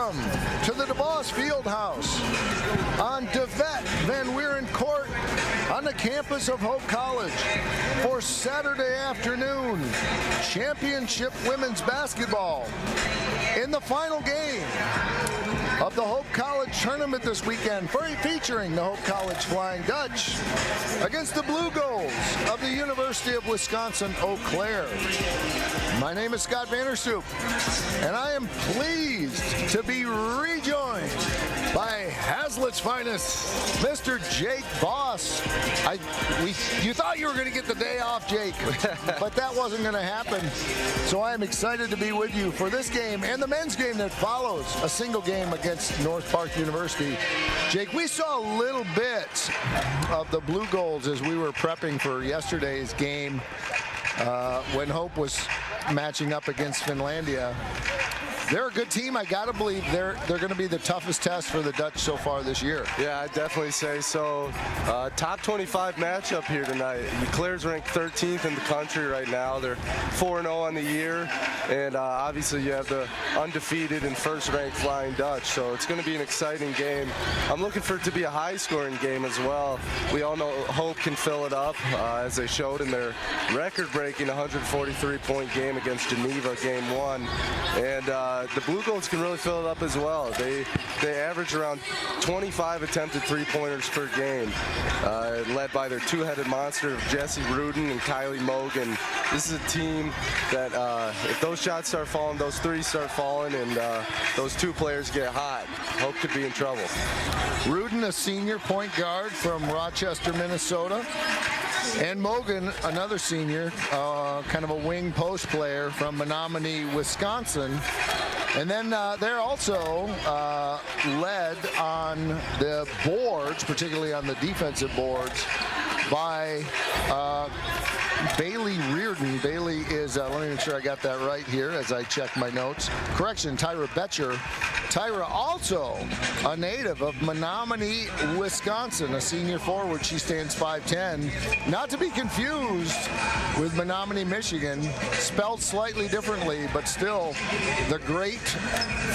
Welcome to the DeVos Fieldhouse on DeVet Van Wieren Court on the campus of Hope College for Saturday afternoon championship women's basketball in the final game of the Hope College tournament this weekend, featuring the Hope College Flying Dutch against the Blue Goals of the University of Wisconsin-Eau Claire. My name is Scott Vanderstoop, and I am pleased to be rejoined by Hazlitt's finest, Mr. Jake Voss. You thought you were going to get the day off, Jake, but that wasn't going to happen. So I am excited to be with you for this game and the men's game that follows, a single game against North Park University. Jake, we saw a little bit of the Blue Goals as we were prepping for yesterday's game when Hope was matching up against Finlandia. They're a good team. I gotta believe they're going to be the toughest test for the Dutch so far this year. Yeah, I'd definitely say so. Top 25 matchup here tonight. Claire's ranked 13th in the country right now. They're 4-0 on the year, and obviously you have the undefeated and first-ranked Flying Dutch. So it's going to be an exciting game. I'm looking for it to be a high-scoring game as well. We all know Hope can fill it up, as they showed in their record-breaking 143-point game against Geneva, Game 1, and the Blue Goals can really fill it up as well. They average around 25 attempted three-pointers per game, led by their two-headed monster of Jessie Rudin and Kylie Mogan. This is a team that if those shots start falling, those threes start falling, and those two players get hot, Hope could be in trouble. Rudin, a senior point guard from Rochester, Minnesota. And Mogan, another senior, kind of a wing post player from Menominee, Wisconsin. And then they're also led on the boards, particularly on the defensive boards, by Bailey Reardon. Bailey is, let me make sure I got that right here as I check my notes. Correction, Tyra Betcher. Tyra, also a native of Menominee, Wisconsin, a senior forward. She stands 5'10". Not to be confused with Menominee, Michigan, spelled slightly differently, but still the great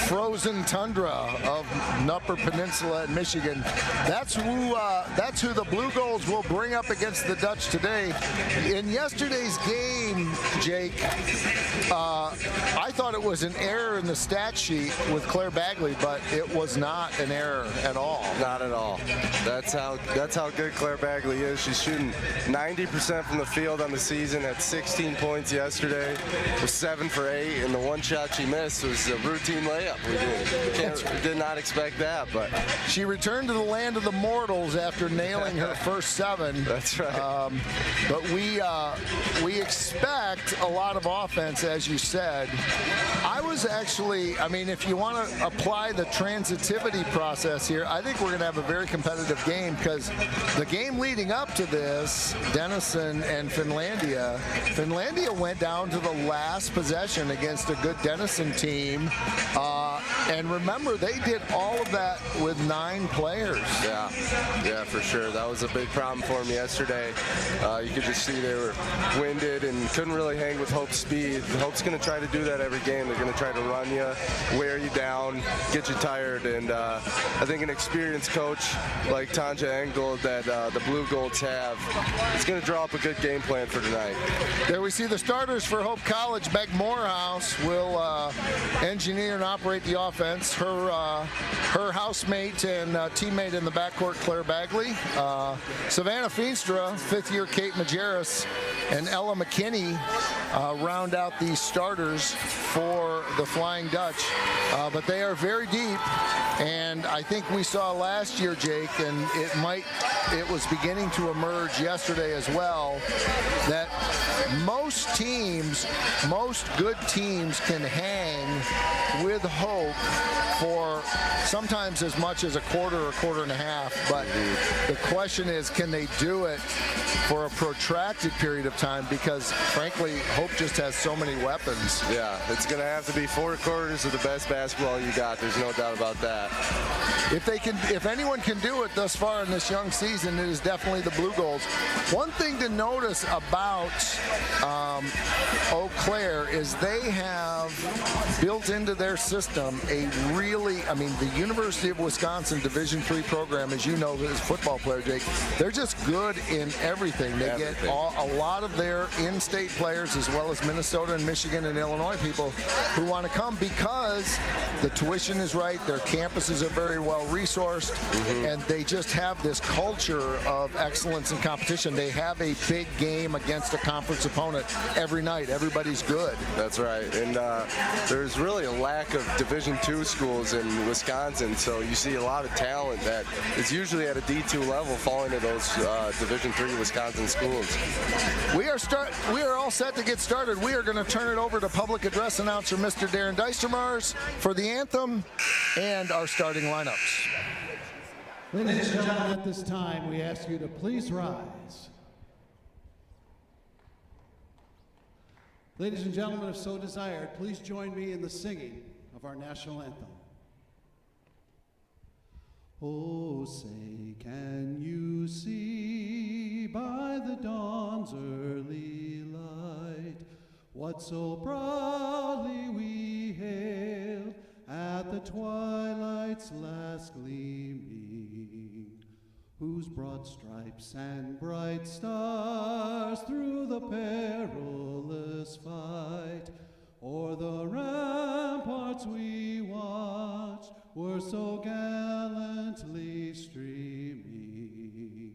frozen tundra of Upper Peninsula in Michigan. That's who the Blue Goals will bring up against the Dutch today. In yesterday's game, Jake, I thought it was an error in the stat sheet with Claire Bagley, but it was not an error at all. Not at all. That's how good Claire Bagley is. She's shooting 90% from the field on the season at 16 points yesterday, was 7 for 8, and the one shot she missed was a routine layup. We did not expect that, but she returned to the land of the mortals after nailing her first 7. That's right. But we expect a lot of offense, as you said. I mean, if you want to apply the transitivity process here, I think we're going to have a very competitive game, because the game leading up to this, Denison and Finlandia went down to the last possession against a good Denison team. And remember, they did all of that with 9 players. Yeah, for sure. That was a big problem for them yesterday. You could just see they were winded and couldn't really hang with Hope's speed. Hope's going to try to do that every game. They're going to try to run you, wear you down, get you tired. And I think an experienced coach like Tanja Engel that the Blue Goals have is going to draw up a good game plan for tonight. There we see the starters for Hope College. Meg Morehouse will engineer and operate the offense. Her housemate and teammate in the backcourt, Claire Bagley. Savannah Feenstra, 5th-year Kate Majerus, and Ella McKinney round out the starters for the Flying Dutch. But they are very deep, and I think we saw last year, Jake, and it was beginning to emerge yesterday as well, that most good teams can hang with Hope for sometimes as much as a quarter and a half. But the question is, can they do it for a protracted period of time? Because frankly, Hope just has so many weapons. Yeah, it's going to have to be 4 quarters of the best basketball you got. There's no doubt about that. If anyone can do it thus far in this young season, it is definitely the Blue Goals. One thing to notice about Eau Claire is they have have built into their system a really, I mean, the University of Wisconsin Division III program, as you know, as a football player, Jake, they're just good in everything. They get a lot of their in-state players, as well as Minnesota and Michigan and Illinois people who want to come because the tuition is right, their campuses are very well resourced, and they just have this culture of excellence and competition. They have a big game against a conference opponent every night. Everybody's good. That's right. And there's really a lack of Division II schools in Wisconsin, so you see a lot of talent that is usually at a D2 level falling to those Division III Wisconsin schools. We are all set to get started. We are going to turn it over to public address announcer Mr. Darren Deistermars for the anthem and our starting lineups. Ladies and gentlemen, at this time, we ask you to please rise. Ladies and gentlemen, if so desired, please join me in the singing of our national anthem. Oh, say, can you see by the dawn's early light what so proudly we hailed at the twilight's last gleaming, whose broad stripes and bright stars through the perilous fight o'er the ramparts we watched were so gallantly streaming,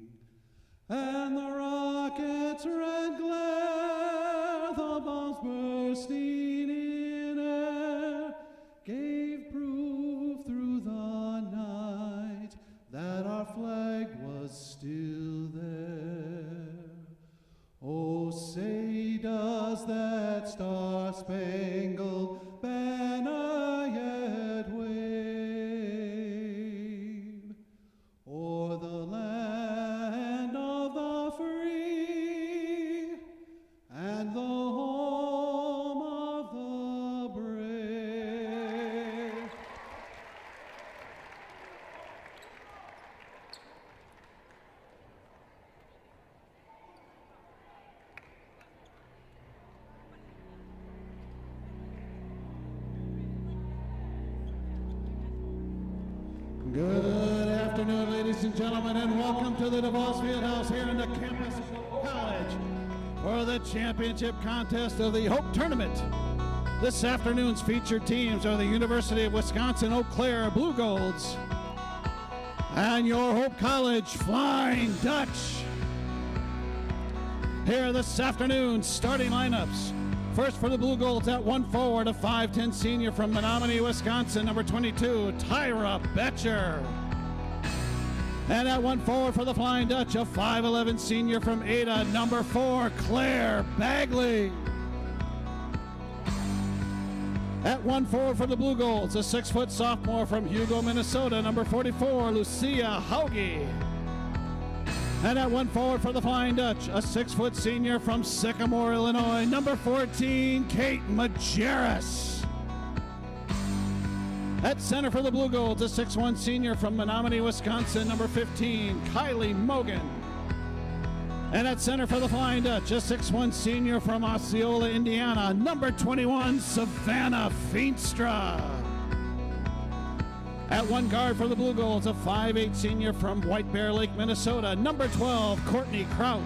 and the rocket's red glare, the bombs bursting in air, gave proof through the night that our flag was still there. Oh, say does that star-spangled banner yet wave o'er the land of the free and the home of the brave? Good afternoon, ladies and gentlemen, and welcome to the DeVos Fieldhouse here in the campus of Hope College for the championship contest of the Hope Tournament. This afternoon's featured teams are the University of Wisconsin Eau Claire Blue Golds and your Hope College Flying Dutch. Here this afternoon's starting lineups. First for the Blue Golds at 1 forward, a 5'10 senior from Menominee, Wisconsin, number 22, Tyra Betcher. And at 1 forward for the Flying Dutch, a 5'11 senior from Ada, number 4, Claire Bagley. At 1 forward for the Blue Golds, a 6-foot sophomore from Hugo, Minnesota, number 44, Lucia Hauge. And at 1 forward for the Flying Dutch, a 6-foot senior from Sycamore, Illinois, number 14, Kate Majerus. At center for the Blue Golds, a 6'1 senior from Menominee, Wisconsin, number 15, Kylie Mogan. And at center for the Flying Dutch, a 6'1 senior from Osceola, Indiana, number 21, Savannah Feenstra. At 1 guard for the Blue Golds, a 5'8 senior from White Bear Lake, Minnesota, number 12, Courtney Crouch.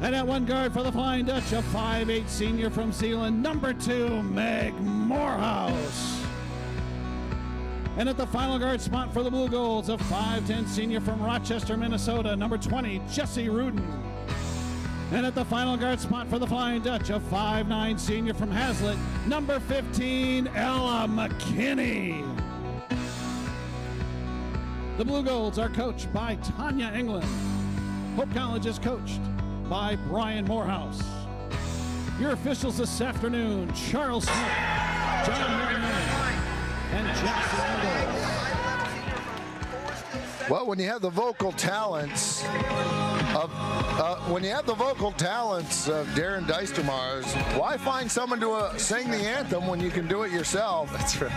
And at 1 guard for the Flying Dutch, a 5'8 senior from Zeeland, number 2, Meg Morehouse. And at the final guard spot for the Blue Golds, a 5'10 senior from Rochester, Minnesota, number 20, Jesse Rudin. And at the final guard spot for the Flying Dutch, a 5'9 senior from Hazlitt, number 15, Ella McKinney. The Blue Golds are coached by Tanya England. Hope College is coached by Brian Morehouse. Your officials this afternoon, Charles Smith, John Morgan, and Jackson Ingalls. Well, when you have the vocal talents of Darren Deistermars, why find someone to sing the anthem when you can do it yourself? That's right.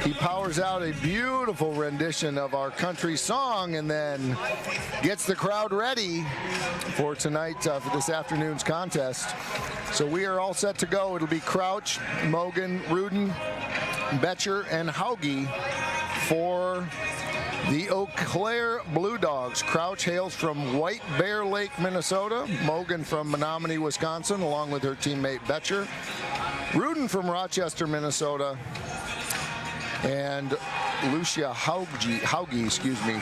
He powers out a beautiful rendition of our country song and then gets the crowd ready for tonight, for this afternoon's contest. So we are all set to go. It'll be Crouch, Mogan, Rudin, Betcher, and Hauge for the Eau Claire Blue Dogs. Crouch hails from White Bear Lake, Minnesota. Mogan from Menominee, Wisconsin, along with her teammate Betcher. Rudin from Rochester, Minnesota. And Lucia Hauge,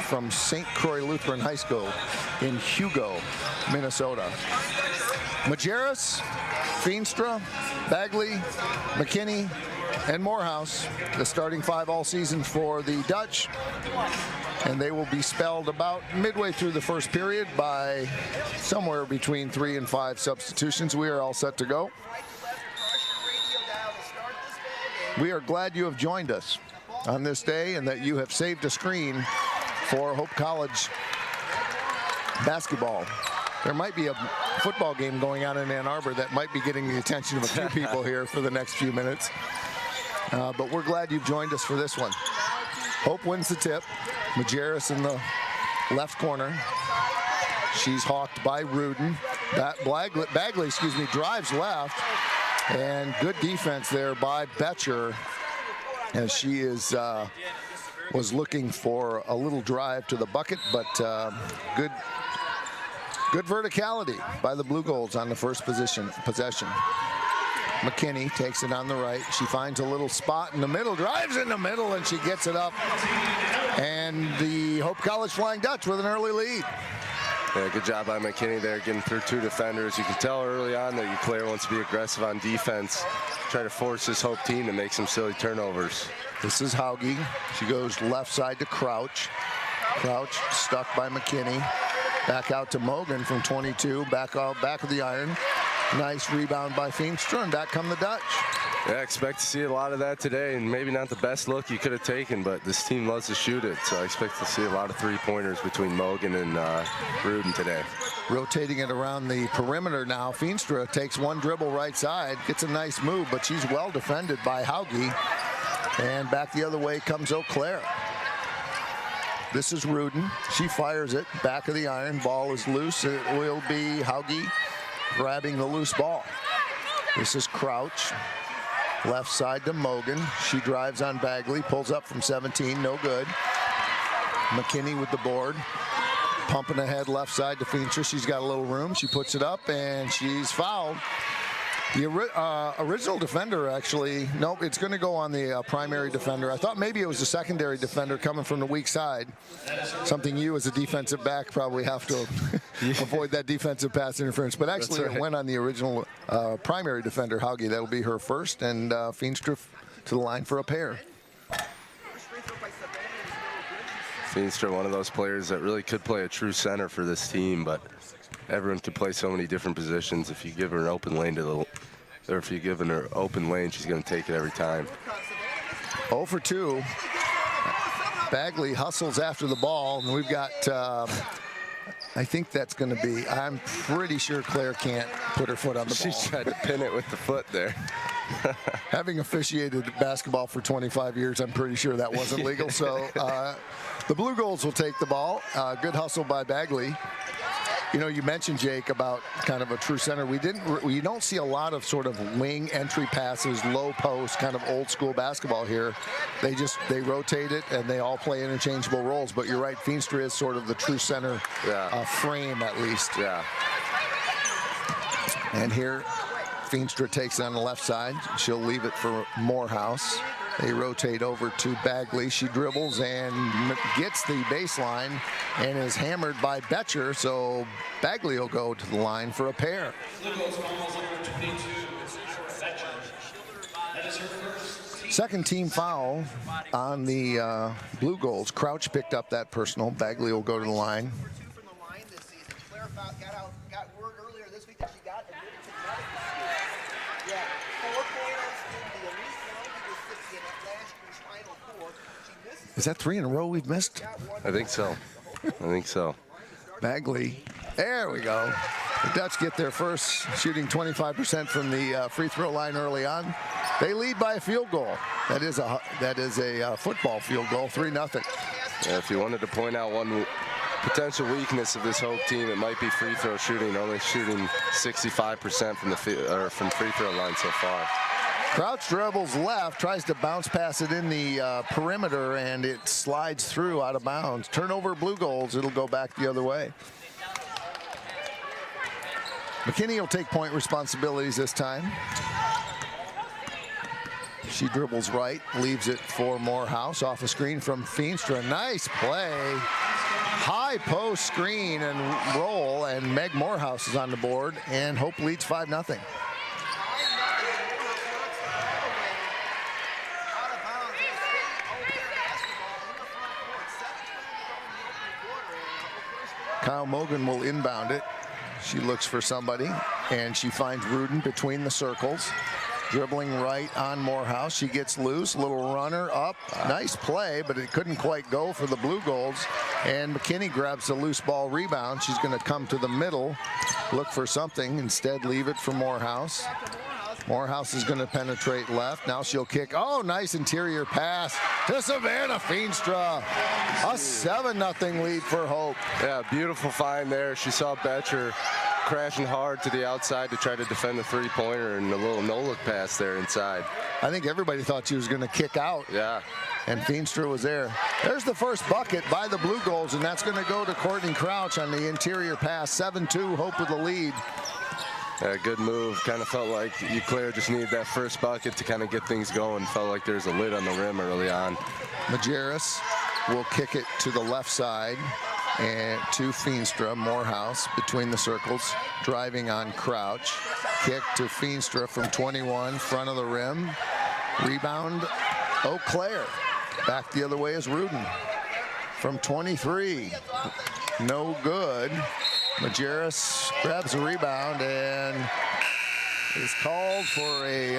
from St. Croix Lutheran High School in Hugo, Minnesota. Majerus, Feenstra, Bagley, McKinney, and Morehouse, the starting 5 all season for the Dutch. And they will be spelled about midway through the first period by somewhere between 3 and 5 substitutions. We are all set to go. We are glad you have joined us on this day and that you have saved a screen for Hope College basketball. There might be a football game going on in Ann Arbor that might be getting the attention of a few people here for the next few minutes. But we're glad you've joined us for this one. Hope wins the tip. Majerus in the left corner. She's hawked by Rudin. Bagley, drives left. And good defense there by Betcher, as she was looking for a little drive to the bucket, but good verticality by the Blue Golds on the first possession. McKinney takes it on the right. She finds a little spot in the middle, drives in the middle, and she gets it up. And the Hope College Flying Dutch with an early lead. Yeah, good job by McKinney there, getting through 2 defenders. You can tell early on that Eau Claire wants to be aggressive on defense, try to force this Hope team to make some silly turnovers. This is Hauge. She goes left side to Crouch. Crouch stuck by McKinney. Back out to Mogan from 22, back of the iron. Nice rebound by Feenstra, and back come the Dutch. Yeah, expect to see a lot of that today, and maybe not the best look you could have taken, but this team loves to shoot it, so I expect to see a lot of 3-pointers between Mogan and Rudin today. Rotating it around the perimeter now. Feenstra takes one dribble right side, gets a nice move, but she's well defended by Hauge. And back the other way comes Eau Claire. This is Rudin. She fires it, back of the iron. Ball is loose. It will be Hauge grabbing the loose ball. This is Crouch. Left side to Mogan. She drives on Bagley, pulls up from 17, no good. McKinney with the board. Pumping ahead left side to Feenstra. She's got a little room. She puts it up, and she's fouled. The original defender, actually, nope, it's going to go on the primary defender. I thought maybe it was a secondary defender coming from the weak side. Something you as a defensive back probably have to avoid that defensive pass interference. But actually it went on the original primary defender, Hauge. That'll be her first, and Feenstra to the line for a pair. Feenstra, one of those players that really could play a true center for this team, but everyone can play so many different positions. If you give her an open lane if you give her open lane, she's going to take it every time. 0 for 2. Bagley hustles after the ball, and we've got, I think that's going to be, I'm pretty sure Claire can't put her foot on the ball. She tried to pin it with the foot there. Having officiated basketball for 25 years, I'm pretty sure that wasn't legal. So the Blue Golds will take the ball. Good hustle by Bagley. You know, you mentioned, Jake, about kind of a true center. We don't see a lot of sort of wing entry passes, low post, kind of old school basketball here. They rotate it and they all play interchangeable roles. But you're right, Feenstra is sort of the true center frame, at least. Yeah. And here, Feenstra takes it on the left side. She'll leave it for Morehouse. They rotate over to Bagley. She dribbles and gets the baseline and is hammered by Betcher. So Bagley will go to the line for a pair. Second team foul on the Blue Golds. Crouch picked up that personal. Bagley will go to the line. Is that 3 in a row we've missed? I think so. Bagley. There we go. The Dutch get their first, shooting 25% from the free throw line early on. They lead by a field goal. That is a football field goal, 3-0. Yeah, if you wanted to point out one potential weakness of this Hope team, it might be free throw shooting. Only shooting 65% from the from free throw line so far. Crouch dribbles left, tries to bounce pass it in the perimeter, and it slides through out of bounds. Turnover, Blue Goals. It'll go back the other way. McKinney will take point responsibilities this time. She dribbles right, leaves it for Morehouse off a screen from Feenstra. Nice play. High post screen and roll, and Meg Morehouse is on the board, and Hope leads 5-0. Kyle Mogan will inbound it. She looks for somebody, and she finds Rudin between the circles. Dribbling right on Morehouse. She gets loose. Little runner up. Nice play, but it couldn't quite go for the Blue Goals. And McKinney grabs the loose ball rebound. She's going to come to the middle, look for something. Instead, leave it for Morehouse. Morehouse is going to penetrate left. Now she'll kick. Oh, nice interior pass to Savannah Feenstra. A 7-0 lead for Hope. Yeah, beautiful find there. She saw Betcher crashing hard to the outside to try to defend the three-pointer, and a little no-look pass there inside. I think everybody thought she was going to kick out. Yeah. And Feenstra was there. There's the first bucket by the Blue Goals, and that's going to go to Courtney Crouch on the interior pass. 7-2, Hope with the lead. Yeah, good move. Kind of felt like Eau Claire just needed that first bucket to kind of get things going. Felt like there's a lid on the rim early on. Majerus will kick it to the left side and to Feenstra. Morehouse between the circles, driving on Crouch. Kick to Feenstra from 21, front of the rim. Rebound, Eau Claire. Back the other way is Rudin. From 23, no good. Majerus grabs a rebound and is called for a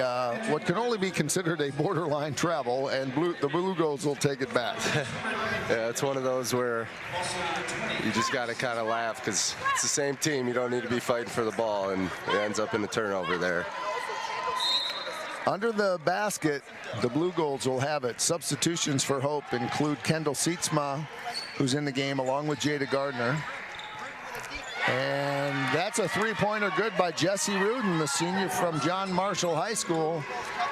what can only be considered a borderline travel, and the Blue Goals will take it back. Yeah, it's one of those where you just got to kind of laugh because it's the same team. You don't need to be fighting for the ball, and it ends up in a turnover there. Under the basket, the Blue Goals will have it. Substitutions for Hope include Kendall Sietsma, who's in the game, along with Jada Gardner. And that's a three-pointer good by Jessie Rudin, the senior from John Marshall High School.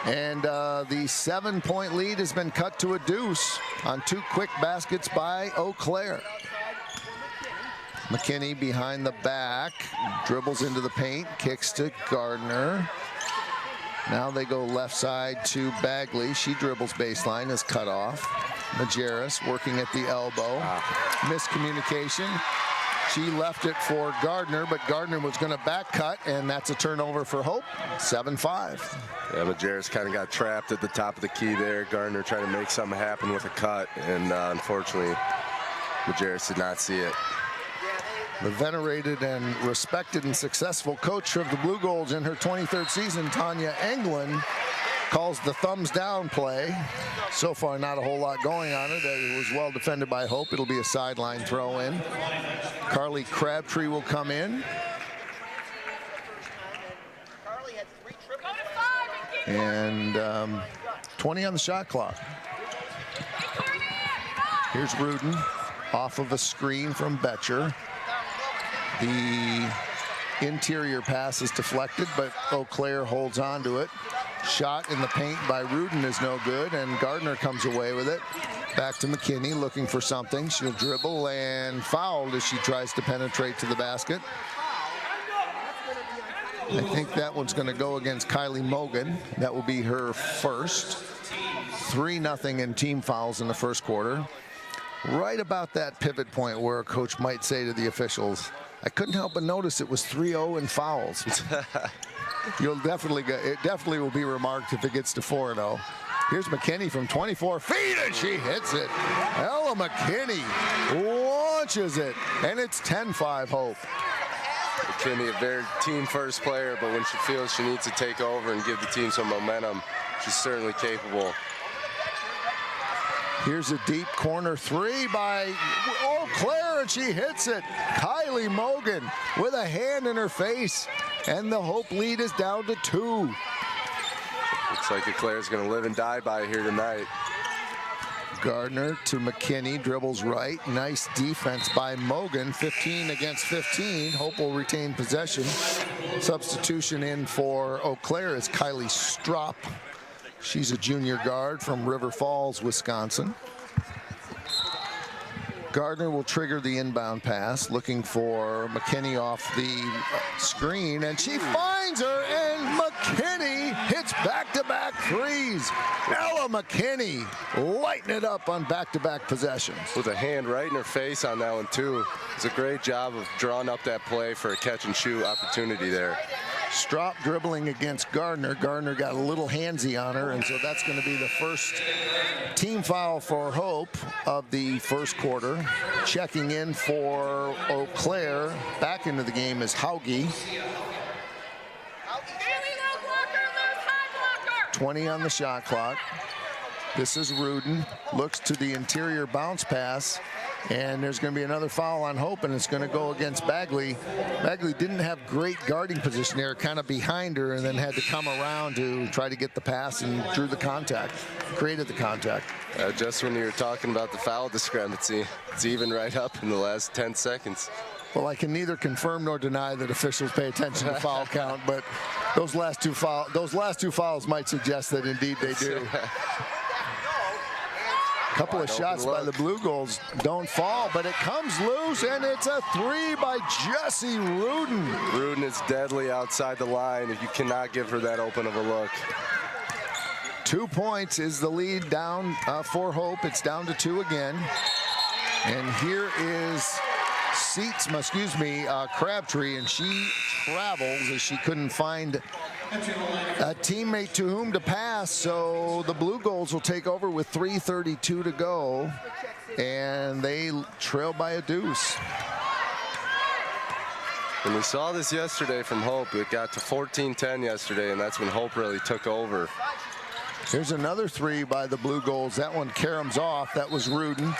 And the 7-point lead has been cut to a deuce on 2 quick baskets by Eau Claire. McKinney behind the back, dribbles into the paint, kicks to Gardner. Now they go left side to Bagley. She dribbles baseline, is cut off. Majerus working at the elbow. Miscommunication. She left it for Gardner, but Gardner was going to back cut, and that's a turnover for Hope. 7-5. Yeah, Majerus kind of got trapped at the top of the key there. Gardner trying to make something happen with a cut, and unfortunately, Majerus did not see it. The venerated and respected and successful coach of the Blue Goals in her 23rd season, Tanya Englund, calls the thumbs down play. So far, not a whole lot going on it. It was well defended by Hope. It'll be a sideline throw in. Carly Crabtree will come in. And 20 on the shot clock. Here's Rudin off of a screen from Betcher. The interior pass is deflected, but Eau Claire holds on to it. Shot in the paint by Rudin is no good, and Gardner comes away with it. Back to McKinney looking for something. She'll dribble and fouled as she tries to penetrate to the basket. I think that one's going to go against Kylie Mogan. That will be her first. 3-0 in team fouls in the first quarter. Right about that pivot point where a coach might say to the officials, I couldn't help but notice it was 3-0 in fouls. It definitely will be remarked if it gets to 4-0. Here's McKinney from 24 feet, and she hits it. Ella McKinney launches it, and it's 10-5 Hope. McKinney, a very team-first player, but when she feels she needs to take over and give the team some momentum, she's certainly capable. Here's a deep corner three by Eau Claire, and she hits it. Kylie Mogan with a hand in her face, and the Hope lead is down to 2. Looks like Eau Claire's going to live and die by here tonight. Gardner to McKinney, dribbles right. Nice defense by Mogan, 15 against 15. Hope will retain possession. Substitution in for Eau Claire is Kylie Strop. She's a junior guard from River Falls, Wisconsin. Gardner will trigger the inbound pass, looking for McKinney off the screen, and she finds her, and McKinney hits back-to-back threes. Ella McKinney lighting it up on back-to-back possessions. With a hand right in her face on that one, too. It's a great job of drawing up that play for a catch-and-shoot opportunity there. Strop dribbling against Gardner. Gardner got a little handsy on her, and so that's going to be the first team foul for Hope of the first quarter. Checking in for Eau Claire. Back into the game is Hauge. 20 on the shot clock. This is Rudin. Looks to the interior bounce pass. And there's going to be another foul on Hope, and it's going to go against Bagley. Bagley didn't have great guarding position there, kind of behind her, and then had to come around to try to get the pass and drew the contact, created the contact. Just when you were talking about the foul discrepancy, it's even right up in the last 10 seconds. Well, I can neither confirm nor deny that officials pay attention to foul count, but those last two fouls might suggest that indeed they do. Couple of shots by the Blue Goals don't fall, but it comes loose, and it's a three by Jessie Rudin. Rudin is deadly outside the line. You cannot give her that open of a look. 2 points is the lead down for Hope. It's down to 2 again. And here is Crabtree, and she travels as she couldn't find a teammate to whom to pass, so the Blue Goals will take over with 3:32 to go, and they trail by a deuce. And we saw this yesterday from Hope. It got to 14-10 yesterday, and that's when Hope really took over. Here's another three by the Blue Goals. That one caroms off. That was Rudin.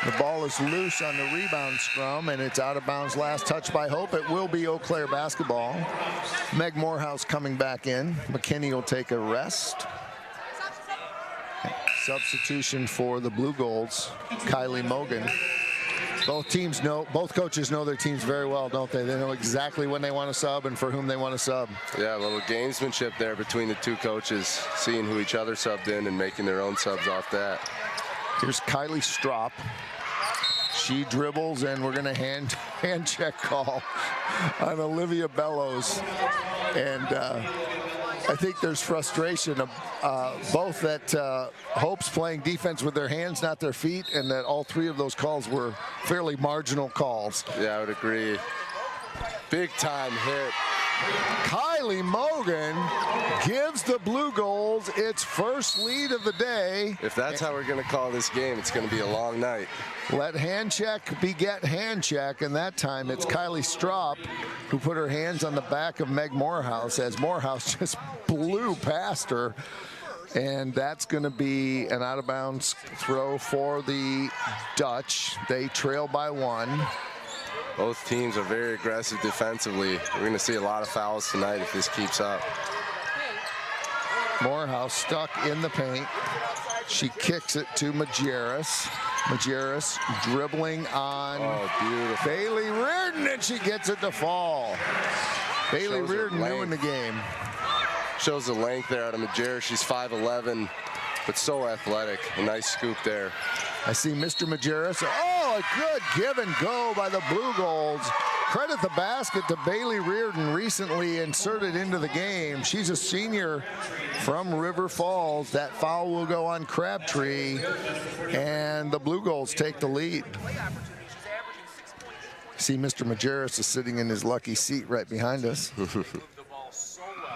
The ball is loose on the rebound scrum, and it's out of bounds. Last touch by Hope. It will be Eau Claire basketball. Meg Morehouse coming back in. McKinney will take a rest. Substitution for the Blue Goals, Kylie Mogan. Both coaches know their teams very well, don't they? They know exactly when they want to sub and for whom they want to sub. Yeah, a little gamesmanship there between the two coaches, seeing who each other subbed in and making their own subs off that. Here's Kylie Strop. She dribbles, and we're going to hand check call on Olivia Bellows. And I think there's frustration of both that Hope's playing defense with their hands, not their feet, and that all three of those calls were fairly marginal calls. Yeah, I would agree. Big time hit. Kylie Mogan gives the Blue Goals its first lead of the day. If that's how we're going to call this game, it's going to be a long night. Let hand check beget hand check, and that time it's Kylie Strop who put her hands on the back of Meg Morehouse as Morehouse just blew past her. And that's going to be an out-of-bounds throw for the Dutch. They trail by 1. Both teams are very aggressive defensively. We're going to see a lot of fouls tonight if this keeps up. Morehouse stuck in the paint. She kicks it to Majerus. Majerus dribbling on Bailey Reardon, and she gets it to fall. Bailey Reardon new in the game. Shows the length there out of Majerus. She's 5'11", but so athletic. A nice scoop there. I see Mr. Majerus. Oh, a good give and go by the Blue Goals. Credit the basket to Bailey Reardon, recently inserted into the game. She's a senior from River Falls. That foul will go on Crabtree, and the Blue Goals take the lead. See, Mr. Majerus is sitting in his lucky seat right behind us.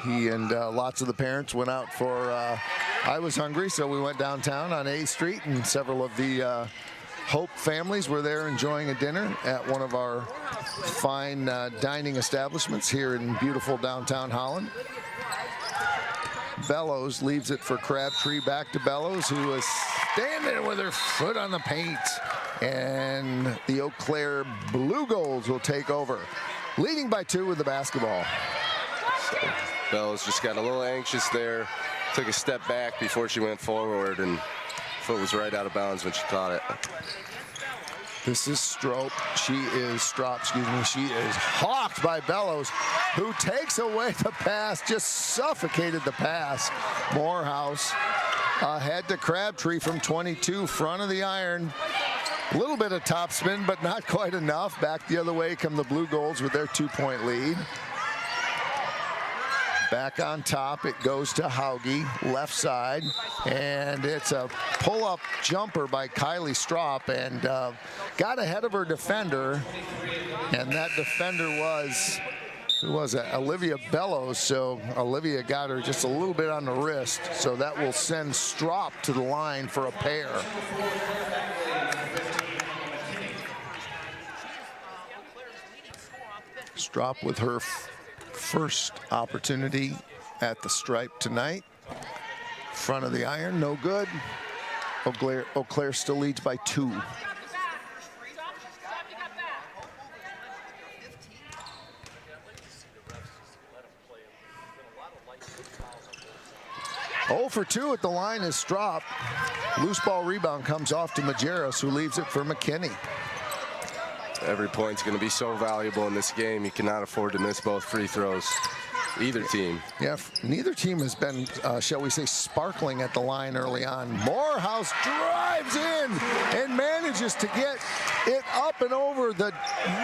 He and lots of the parents went out for, I was hungry, so we went downtown on A Street, and several of the Hope families were there enjoying a dinner at one of our fine dining establishments here in beautiful downtown Holland. Bellows leaves it for Crabtree, back to Bellows, who is standing with her foot on the paint. And the Eau Claire Blue Goals will take over, leading by 2 with the basketball. So Bellows just got a little anxious there, took a step back before she went forward, and foot was right out of bounds when she caught it. This is Strop. She is hawked by Bellows, who takes away the pass, just suffocated the pass. Morehouse ahead to Crabtree from 22, front of the iron. A little bit of topspin, but not quite enough. Back the other way come the Blue Goals with their 2-point lead. Back on top, it goes to Hauge, left side, and it's a pull-up jumper by Kylie Strop, and got ahead of her defender, and that defender was, who was it? Olivia Bellows, so Olivia got her just a little bit on the wrist, so that will send Strop to the line for a pair. Strop with her first opportunity at the stripe tonight. Front of the iron, no good. Eau Claire still leads by 2. Oh for 2 at the line is Strop. Loose ball rebound comes off to Majerus, who leaves it for McKinney. Every point's going to be so valuable in this game. You cannot afford to miss both free throws, either team. Yeah, neither team has been, shall we say, sparkling at the line early on. Morehouse drives in and manages to get it up and over the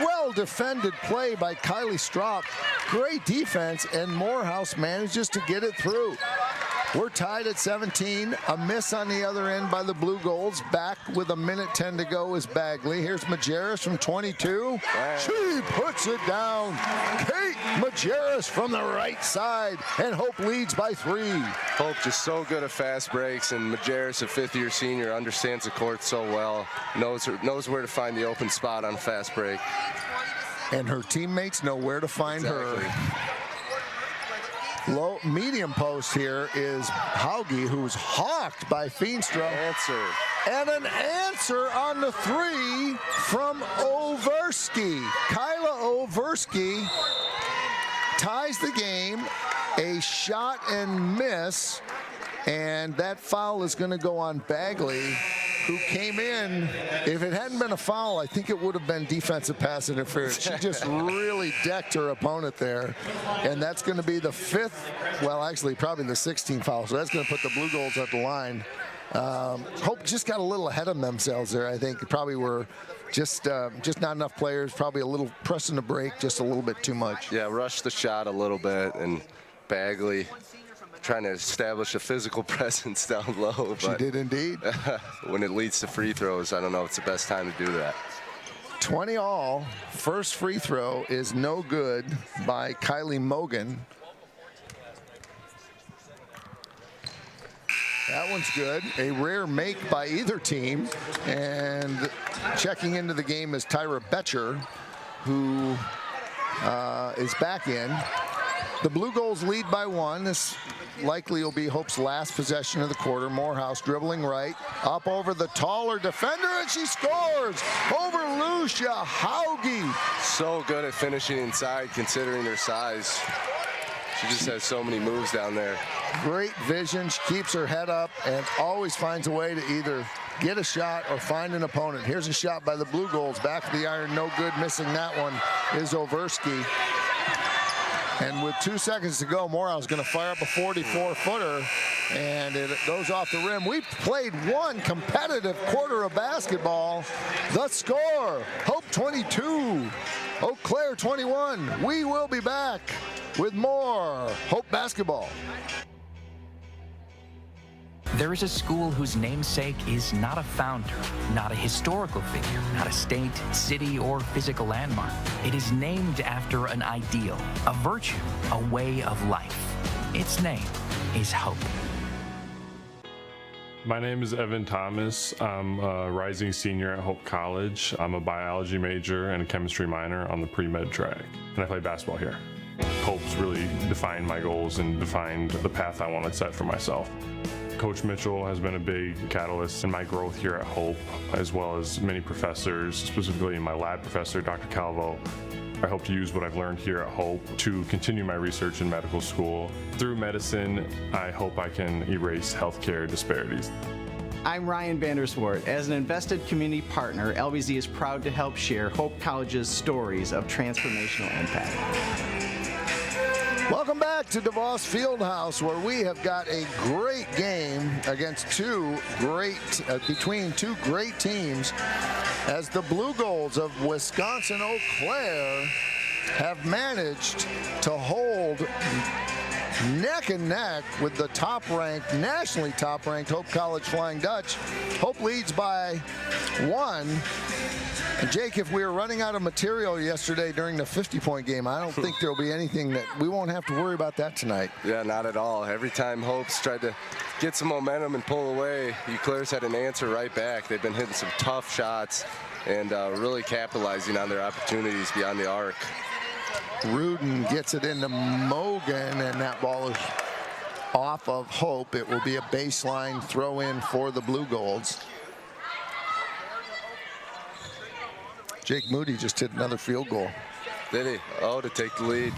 well-defended play by Kylie Strop. Great defense, and Morehouse manages to get it through. We're tied at 17. A miss on the other end by the Blue Goals. Back with 1:10 to go is Bagley. Here's Majerus from 22. She puts it down. Kate Majerus from the right side. And Hope leads by 3. Hope just so good at fast breaks, and Majerus, a 5th-year senior, understands the court so well. Knows where to find the open spot on fast break. And her teammates know where to find her. Low medium post here is Hauge, who's hawked by Feenstra. And an answer on the 3 from Oversky. Kyla Oversky ties the game. A shot and miss. And that foul is going to go on Bagley, who came in. If it hadn't been a foul, I think it would have been defensive pass interference. She just really decked her opponent there. And that's going to be the 5th, well, actually probably the 16th foul. So that's going to put the Blue Goals at the line. Hope just got a little ahead of themselves there. I think probably were just not enough players, probably a little pressing the break just a little bit too much. Yeah, rushed the shot a little bit, and Bagley trying to establish a physical presence down low. She did indeed. When it leads to free throws, I don't know if it's the best time to do that. 20 all. First free throw is no good by Kylie Mogan. That one's good. A rare make by either team. And checking into the game is Tyra Betcher, who is back in. The Blue Goals lead by 1. This likely will be Hope's last possession of the quarter. Morehouse dribbling right, up over the taller defender, and she scores over Lucia Hauge. So good at finishing inside, considering her size. She just has so many moves down there. Great vision. She keeps her head up and always finds a way to either get a shot or find an opponent. Here's a shot by the Blue Goals. Back of the iron, no good. Missing that one is Oversky. And with 2 seconds to go, Morehouse is going to fire up a 44-footer, and it goes off the rim. We've played 1 competitive quarter of basketball. The score, Hope 22, Eau Claire 21. We will be back with more Hope basketball. There is a school whose namesake is not a founder, not a historical figure, not a state, city, or physical landmark. It is named after an ideal, a virtue, a way of life. Its name is Hope. My name is Evan Thomas. I'm a rising senior at Hope College. I'm a biology major and a chemistry minor on the pre-med track, and I play basketball here. Hope's really defined my goals and defined the path I want to set for myself. Coach Mitchell has been a big catalyst in my growth here at Hope, as well as many professors, specifically my lab professor, Dr. Calvo. I hope to use what I've learned here at Hope to continue my research in medical school. Through medicine, I hope I can erase healthcare disparities. I'm Ryan Vanderswart. As an invested community partner, LBZ is proud to help share Hope College's stories of transformational impact. Welcome back to DeVos Fieldhouse, where we have got a great game against between two great teams, as the Blue Golds of Wisconsin Eau Claire have managed to hold neck and neck with the top-ranked, nationally top-ranked Hope College Flying Dutch. Hope leads by 1. And Jake, if we were running out of material yesterday during the 50-point game, I don't think there'll be anything that we won't have to worry about that tonight. Yeah, not at all. Every time Hope's tried to get some momentum and pull away, Eau Claire's had an answer right back. They've been hitting some tough shots and really capitalizing on their opportunities beyond the arc. Rudin gets it into Mogan, and that ball is off of Hope. It will be a baseline throw in for the Blue Golds. Jake Moody just hit another field goal. Did he? Oh, to take the lead.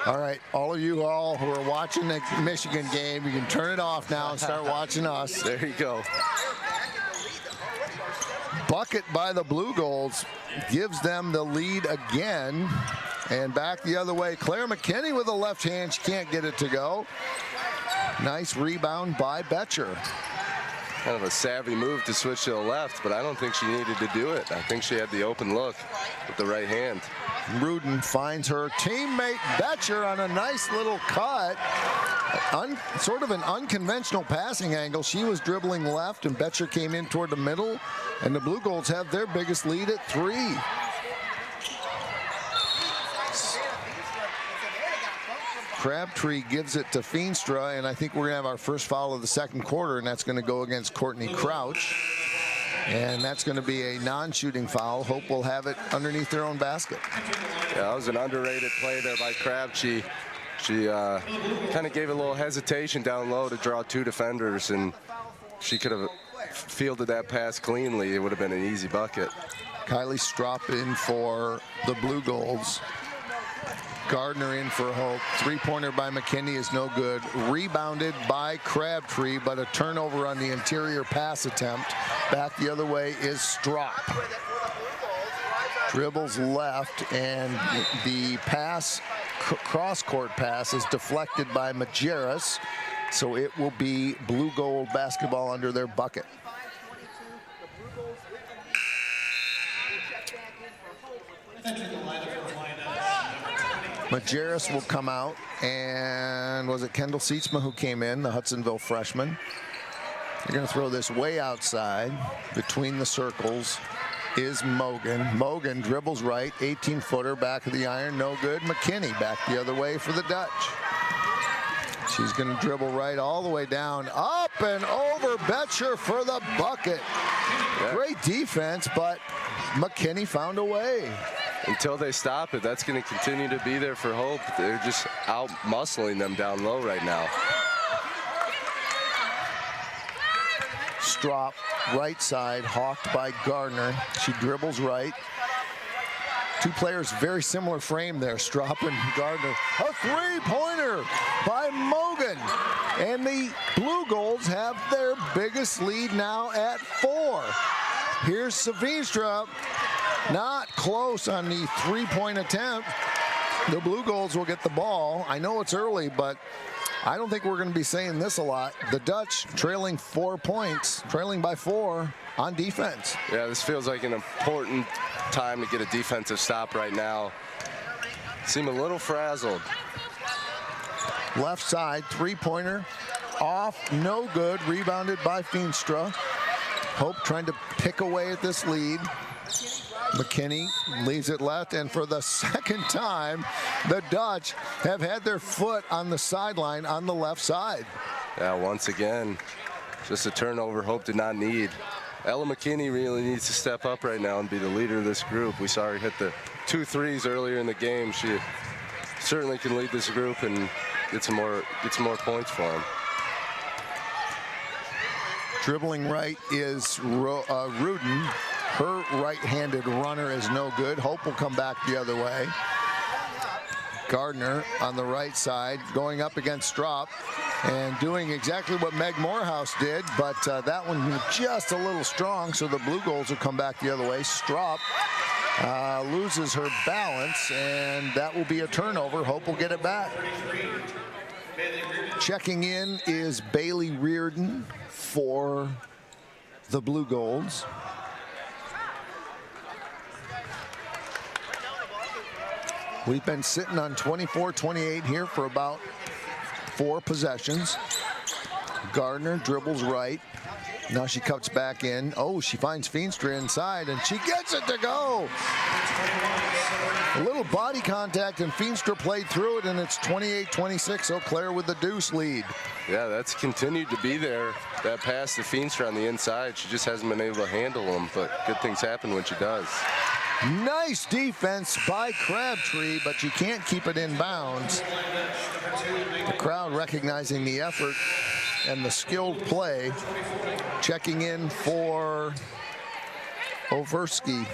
All right, all of you who are watching the Michigan game, you can turn it off now and start watching us. There you go. Bucket by the Blue Golds gives them the lead again. And back the other way, Claire McKinney with a left hand. She can't get it to go. Nice rebound by Betcher. Kind of a savvy move to switch to the left, but I don't think she needed to do it. I think she had the open look with the right hand. Rudin finds her teammate Betcher on a nice little cut. Sort of an unconventional passing angle. She was dribbling left, and Betcher came in toward the middle, and the Blue Golds have their biggest lead at 3. Crabtree gives it to Feenstra, and I think we're going to have our first foul of the second quarter, and that's going to go against Courtney Crouch. And that's going to be a non-shooting foul. Hope will have it underneath their own basket. Yeah, that was an underrated play there by Crabtree. She kind of gave a little hesitation down low to draw 2 defenders, and she could have fielded that pass cleanly. It would have been an easy bucket. Kylie Strop in for the Blue Golds. Gardner in for Hope. 3-pointer by McKinney is no good. Rebounded by Crabtree, but a turnover on the interior pass attempt. Back the other way is Strop. Dribbles left, and the pass, cross-court pass, is deflected by Majerus. So it will be Blue Gold basketball under their bucket. Majerus will come out, and was it Kendall Seatsma who came in, the Hudsonville freshman? They're going to throw this way outside. Between the circles is Mogan. Mogan dribbles right, 18-footer, back of the iron, no good. McKinney back the other way for the Dutch. She's going to dribble right all the way down, up and over Betcher for the bucket. Yeah. Great defense, but McKinney found a way. Until they stop it, that's going to continue to be there for Hope. They're just out muscling them down low right now. Strop, right side, hawked by Gardner. She dribbles right. 2 players, very similar frame there, Strop and Gardner. A 3-pointer by Mogan. And the Blue Golds have their biggest lead now at 4. Here's Savinstra. Not close on the 3-point attempt. The Blue Golds will get the ball. I know it's early, but I don't think we're going to be saying this a lot. The Dutch trailing 4 points, trailing by 4 on defense. Yeah, this feels like an important time to get a defensive stop right now. Seem a little frazzled. Left side, 3-pointer, off, no good. Rebounded by Feenstra. Hope trying to pick away at this lead. McKinney leaves it left, and for the second time, the Dutch have had their foot on the sideline on the left side. Yeah, once again, just a turnover Hope did not need. Ella McKinney really needs to step up right now and be the leader of this group. We saw her hit the 2 threes earlier in the game. She certainly can lead this group and get some more points for them. Dribbling right is Rudin. Her right-handed runner is no good. Hope will come back the other way. Gardner on the right side going up against Strop and doing exactly what Meg Morehouse did, but that one was just a little strong, so the Blue Goals will come back the other way. Strop loses her balance, and that will be a turnover. Hope will get it back. Checking in is Bailey Reardon for the Blue Golds. We've been sitting on 24-28 here for about 4 possessions. Gardner dribbles right. Now she cuts back in. Oh, she finds Feenstra inside, and she gets it to go. A little body contact, and Feenstra played through it, and it's 28-26. Eau Claire with the deuce lead. Yeah, that's continued to be there. That pass to Feenstra on the inside, she just hasn't been able to handle them, but good things happen when she does. Nice defense by Crabtree, but she can't keep it in bounds. The crowd recognizing the effort and the skilled play. Checking in for Oversky.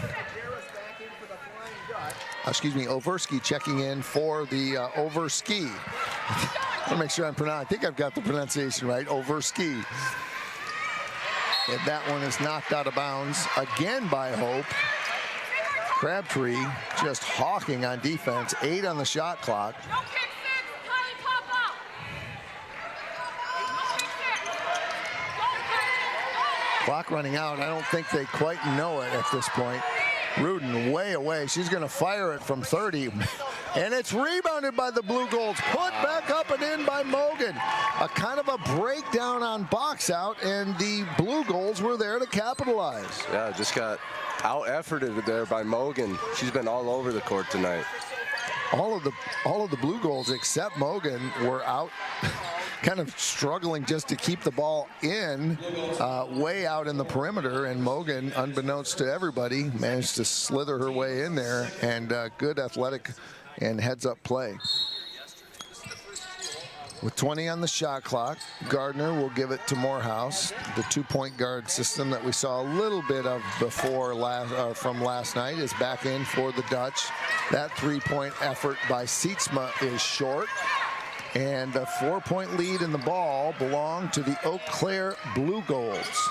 Oversky checking in for the Overski. I want to make sure I think I've got the pronunciation right. Overski. And that one is knocked out of bounds again by Hope. Crabtree just hawking on defense. 8 on the shot clock. Clock running out. I don't think they quite know it at this point. Rudin way away. She's going to fire it from 30. And it's rebounded by the Blue Golds. Put back up and in by Mogan. A kind of a breakdown on box out, and the Blue Golds were there to capitalize. Yeah, just got out-efforted there by Mogan. She's been all over the court tonight. All of the Blue Golds except Mogan were out kind of struggling just to keep the ball in, way out in the perimeter, and Mogan, unbeknownst to everybody, managed to slither her way in there, and good athletic and heads-up play. With 20 on the shot clock, Gardner will give it to Morehouse, the two-point guard system that we saw a little bit of before from last night is back in for the Dutch. That three-point effort by Sietsma is short. And a 4-point lead in the ball belonged to the Eau Claire Blue Golds.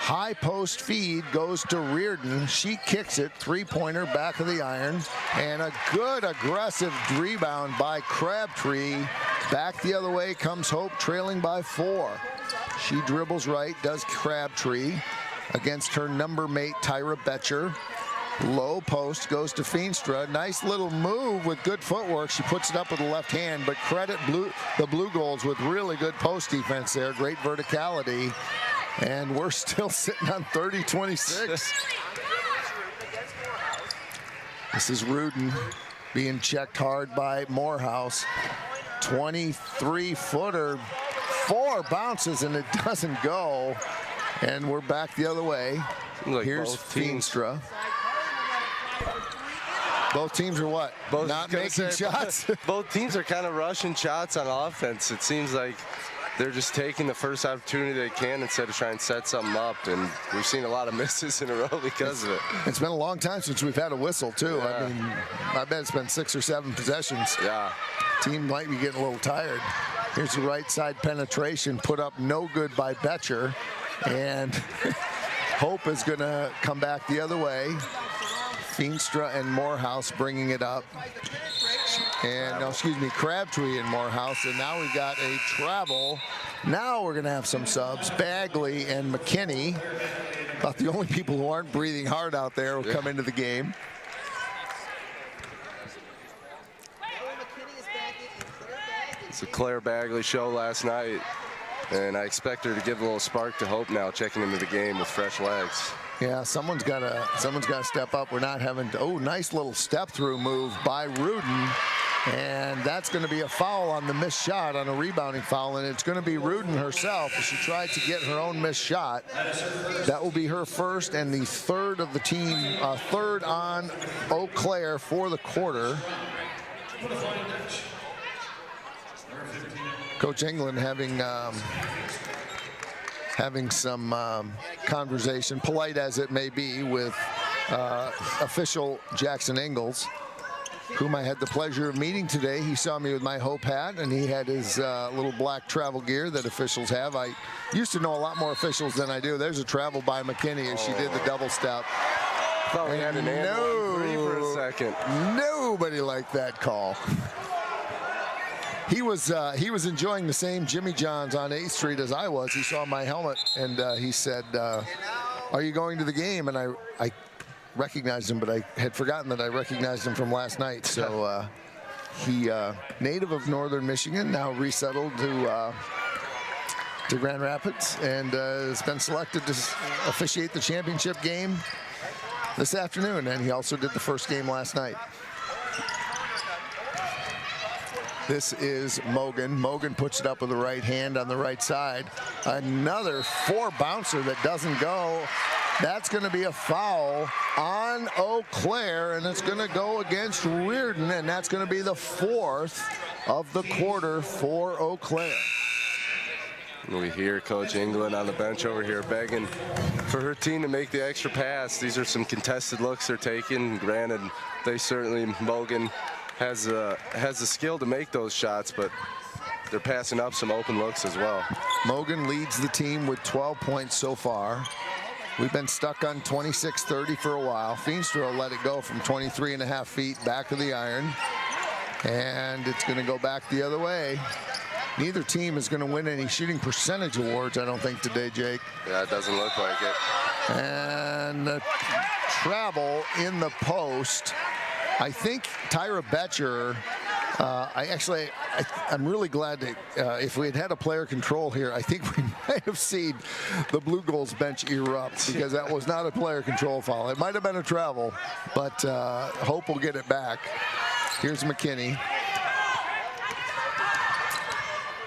High post feed goes to Reardon. She kicks it, three-pointer, back of the iron. And a good aggressive rebound by Crabtree. Back the other way comes Hope, trailing by 4. She dribbles right, does Crabtree against her number mate, Tyra Betcher. Low post goes to Feenstra. Nice little move with good footwork. She puts it up with the left hand, but credit the Blue Golds with really good post defense there. Great verticality. And we're still sitting on 30-26. This is Rudin being checked hard by Morehouse. 23-footer, 4 bounces, and it doesn't go. And we're back the other way. Like here's Feenstra. Both teams are what? Both not making shots? Both teams are kind of rushing shots on offense. It seems like they're just taking the first opportunity they can instead of trying to set something up. And we've seen a lot of misses in a row because of it. It's been a long time since we've had a whistle, too. Yeah. I mean, I bet it's been 6 or 7 possessions. Yeah. Team might be getting a little tired. Here's the right side penetration, put up no good by Betcher. And Hope is going to come back the other way. Feenstra and Morehouse bringing it up. And, no, excuse me, Crabtree and Morehouse. And now we've got a travel. Now we're going to have some subs. Bagley and McKinney. About the only people who aren't breathing hard out there will come into the game. It's a Claire Bagley show last night. And I expect her to give a little spark to Hope now, checking into the game with fresh legs. Yeah, someone's got to step up. We're not having to, oh, nice little step through move by Rudin. And that's going to be a foul on the missed shot, on a rebounding foul, and it's going to be Rudin herself as she tried to get her own missed shot. That will be her first and the third of the team, third on Eau Claire for the quarter. Coach England having having some conversation, polite as it may be, with official Jackson Ingalls, whom I had the pleasure of meeting today. He saw me with my Hope hat, and he had his little black travel gear that officials have. I used to know a lot more officials than I do. There's a travel by McKinney as she did the double step. Thought we had an and 1-3 for a second. Nobody liked that call. He was enjoying the same Jimmy John's on 8th Street as I was. He saw my helmet, and he said, "Are you going to the game?" And I recognized him, but I had forgotten that I recognized him from last night. So he, native of northern Michigan, now resettled to Grand Rapids, and has been selected to officiate the championship game this afternoon. And he also did the first game last night. This is Mogan. Mogan puts it up with the right hand on the right side. Another 4-bouncer that doesn't go. That's going to be a foul on Eau Claire, and it's going to go against Reardon, and that's going to be the 4th of the quarter for Eau Claire. We hear Coach England on the bench over here begging for her team to make the extra pass. These are some contested looks they're taking. Granted, they certainly, Mogan has the skill to make those shots, but they're passing up some open looks as well. Mogan leads the team with 12 points so far. We've been stuck on 26-30 for a while. Feenstra let it go from 23.5 feet back of the iron, and it's going to go back the other way. Neither team is going to win any shooting percentage awards, I don't think, today, Jake. Yeah, it doesn't look like it. And the travel in the post. I think Tyra Betcher, I'm really glad that if we had had a player control here, I think we might have seen the Blue Goals bench erupt, because that was not a player control foul. It might have been a travel, but Hope will get it back. Here's McKinney.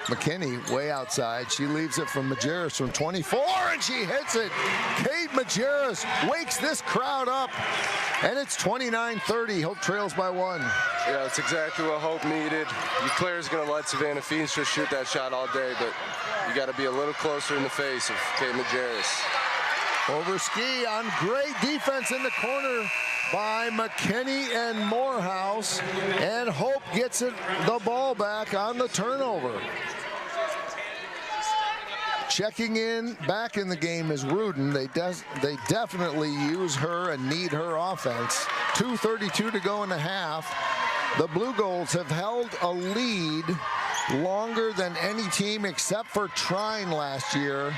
McKinney way outside. She leaves it from Majerus from 24, and she hits it. Kate Majerus wakes this crowd up, and it's 29-30. Hope trails by 1. Yeah, that's exactly what Hope needed. Claire's going to let Savannah Feenstra shoot that shot all day, but you got to be a little closer in the face of Kate Majerus. Over ski on great defense in the corner by McKinney and Morehouse, and Hope gets the ball back on the turnover. Checking in back in the game is Rudin. They definitely use her and need her offense. 2:32 to go in the half. The Blue Goals have held a lead longer than any team except for Trine last year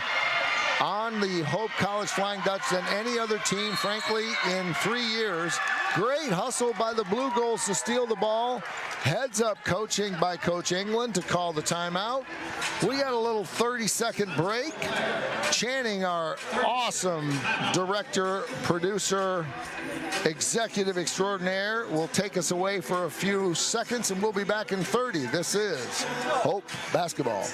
on the Hope College Flying Dutch than any other team, frankly, in 3 years. Great hustle by the Blue Goals to steal the ball. Heads up coaching by Coach England to call the timeout. We got a little 30-second break. Channing, our awesome director, producer, executive extraordinaire, will take us away for a few seconds, and we'll be back in 30. This is Hope Basketball.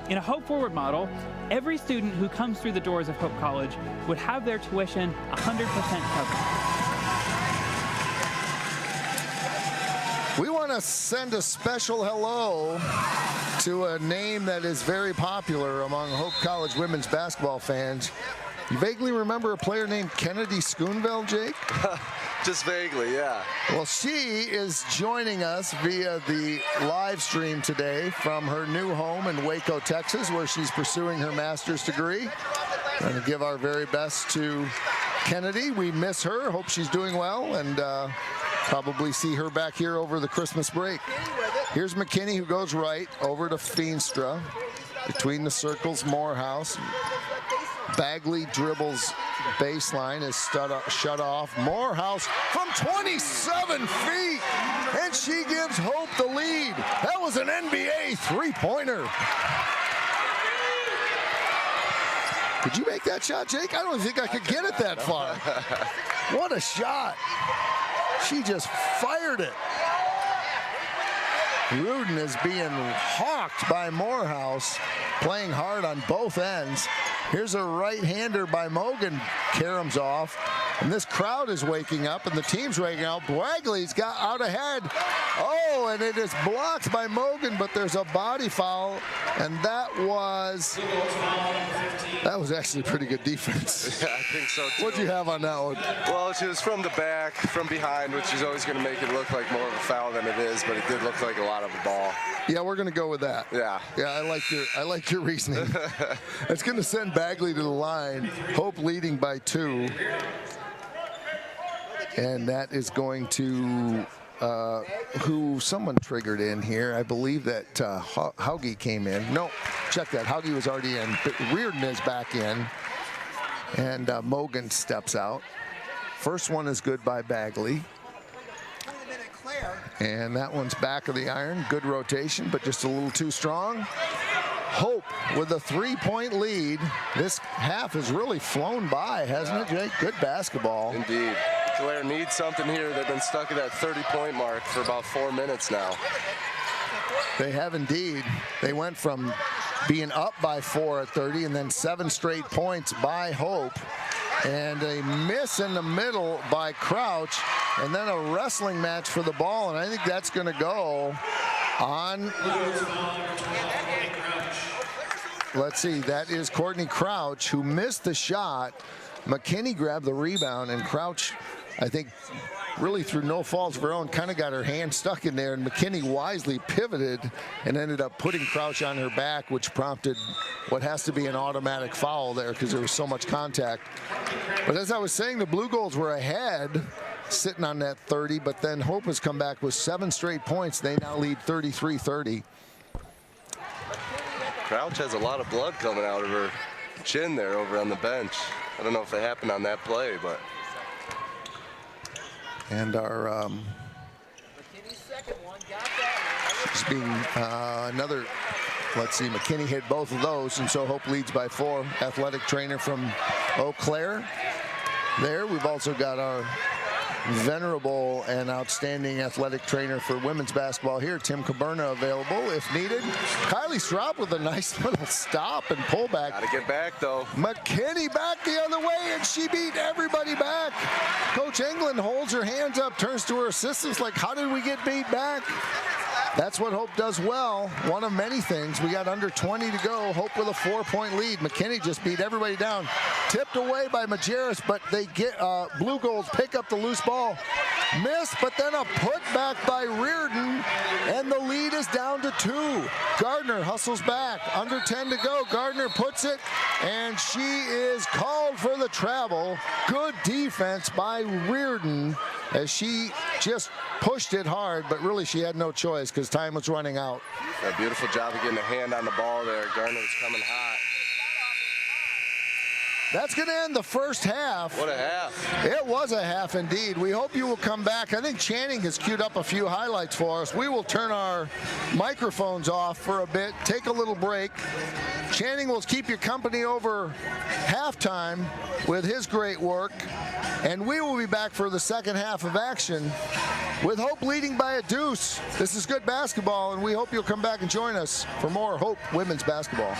In a Hope Forward model, every student who comes through the doors of Hope College would have their tuition 100% covered. We want to send a special hello to a name that is very popular among Hope College women's basketball fans. You vaguely remember a player named Kennedy Schoonville, Jake? Just vaguely, yeah. Well, she is joining us via the live stream today from her new home in Waco, Texas, where she's pursuing her master's degree. Going to give our very best to Kennedy. We miss her. Hope she's doing well, and probably see her back here over the Christmas break. Here's McKinney, who goes right over to Feenstra. Between the circles, Morehouse. Bagley dribbles baseline, is shut off. Morehouse from 27 feet, and she gives Hope the lead. That was an NBA three-pointer. Could you make that shot, Jake? I don't think I could get it that far. What a shot. She just fired it. Rudin is being hawked by Morehouse, playing hard on both ends. Here's a right-hander by Mogan, caroms off. And this crowd is waking up, and the team's waking up. Bagley's got out ahead. Oh, and it is blocked by Mogan, but there's a body foul, and that was actually pretty good defense. Yeah, I think so too. What'd you have on that one? Well, she was from the back, from behind, which is always going to make it look like more of a foul than it is, but it did look like a lot of a ball. Yeah, we're going to go with that. Yeah. Yeah, I like your reasoning. It's going to send Bagley to the line. Hope leading by 2. And that is going to who someone triggered in here. I believe that Hauge came in. No, check that. Hauge was already in. But Reardon is back in. And Mogan steps out. First one is good by Bagley. And that one's back of the iron. Good rotation, but just a little too strong. Hope with a 3-point lead. This half has really flown by, hasn't it, Jake? Good basketball. Indeed. Claire needs something here. They've been stuck at that 30-point mark for about 4 minutes now. They have indeed. They went from being up by 4 at 30 and then 7 straight points by Hope. And a miss in the middle by Crouch, and then a wrestling match for the ball, and I think that's going to go on. Let's see, that is Courtney Crouch, who missed the shot. McKinney grabbed the rebound, and Crouch, I think, really through no fault of her own, kind of got her hand stuck in there, and McKinney wisely pivoted and ended up putting Crouch on her back, which prompted what has to be an automatic foul there because there was so much contact. But as I was saying, the Blue Goals were ahead, sitting on that 30, but then Hope has come back with 7 straight points. They now lead 33-30. Crouch has a lot of blood coming out of her chin there over on the bench. I don't know if it happened on that play, but. And our just being another, let's see, McKinney hit both of those, and so Hope leads by 4. Athletic trainer from Eau Claire there. We've also got our venerable and outstanding athletic trainer for women's basketball here, Tim Caberna, available if needed. Kylie Straub with a nice little stop and pullback. Gotta get back, though. McKinney back the other way, and she beat everybody back. Coach England holds her hands up, turns to her assistants like, how did we get beat back? That's what Hope does well. One of many things. We got under 20 to go. Hope with a 4-point lead. McKinney just beat everybody down. Tipped away by Majerus, but they get Blue Goals pick up the loose ball. Missed, but then a putback by Reardon, and the lead is down to 2. Gardner hustles back. Under 10 to go. Gardner puts it, and she is called for the travel. Good defense by Reardon as she just pushed it hard, but really she had no choice because time was running out. A beautiful job of getting a hand on the ball there. Gardner was coming hot. That's going to end the first half. What a half. It was a half indeed. We hope you will come back. I think Channing has queued up a few highlights for us. We will turn our microphones off for a bit, take a little break. Channing will keep you company over halftime with his great work, and we will be back for the second half of action with Hope leading by a deuce. This is good basketball, and we hope you'll come back and join us for more Hope women's basketball.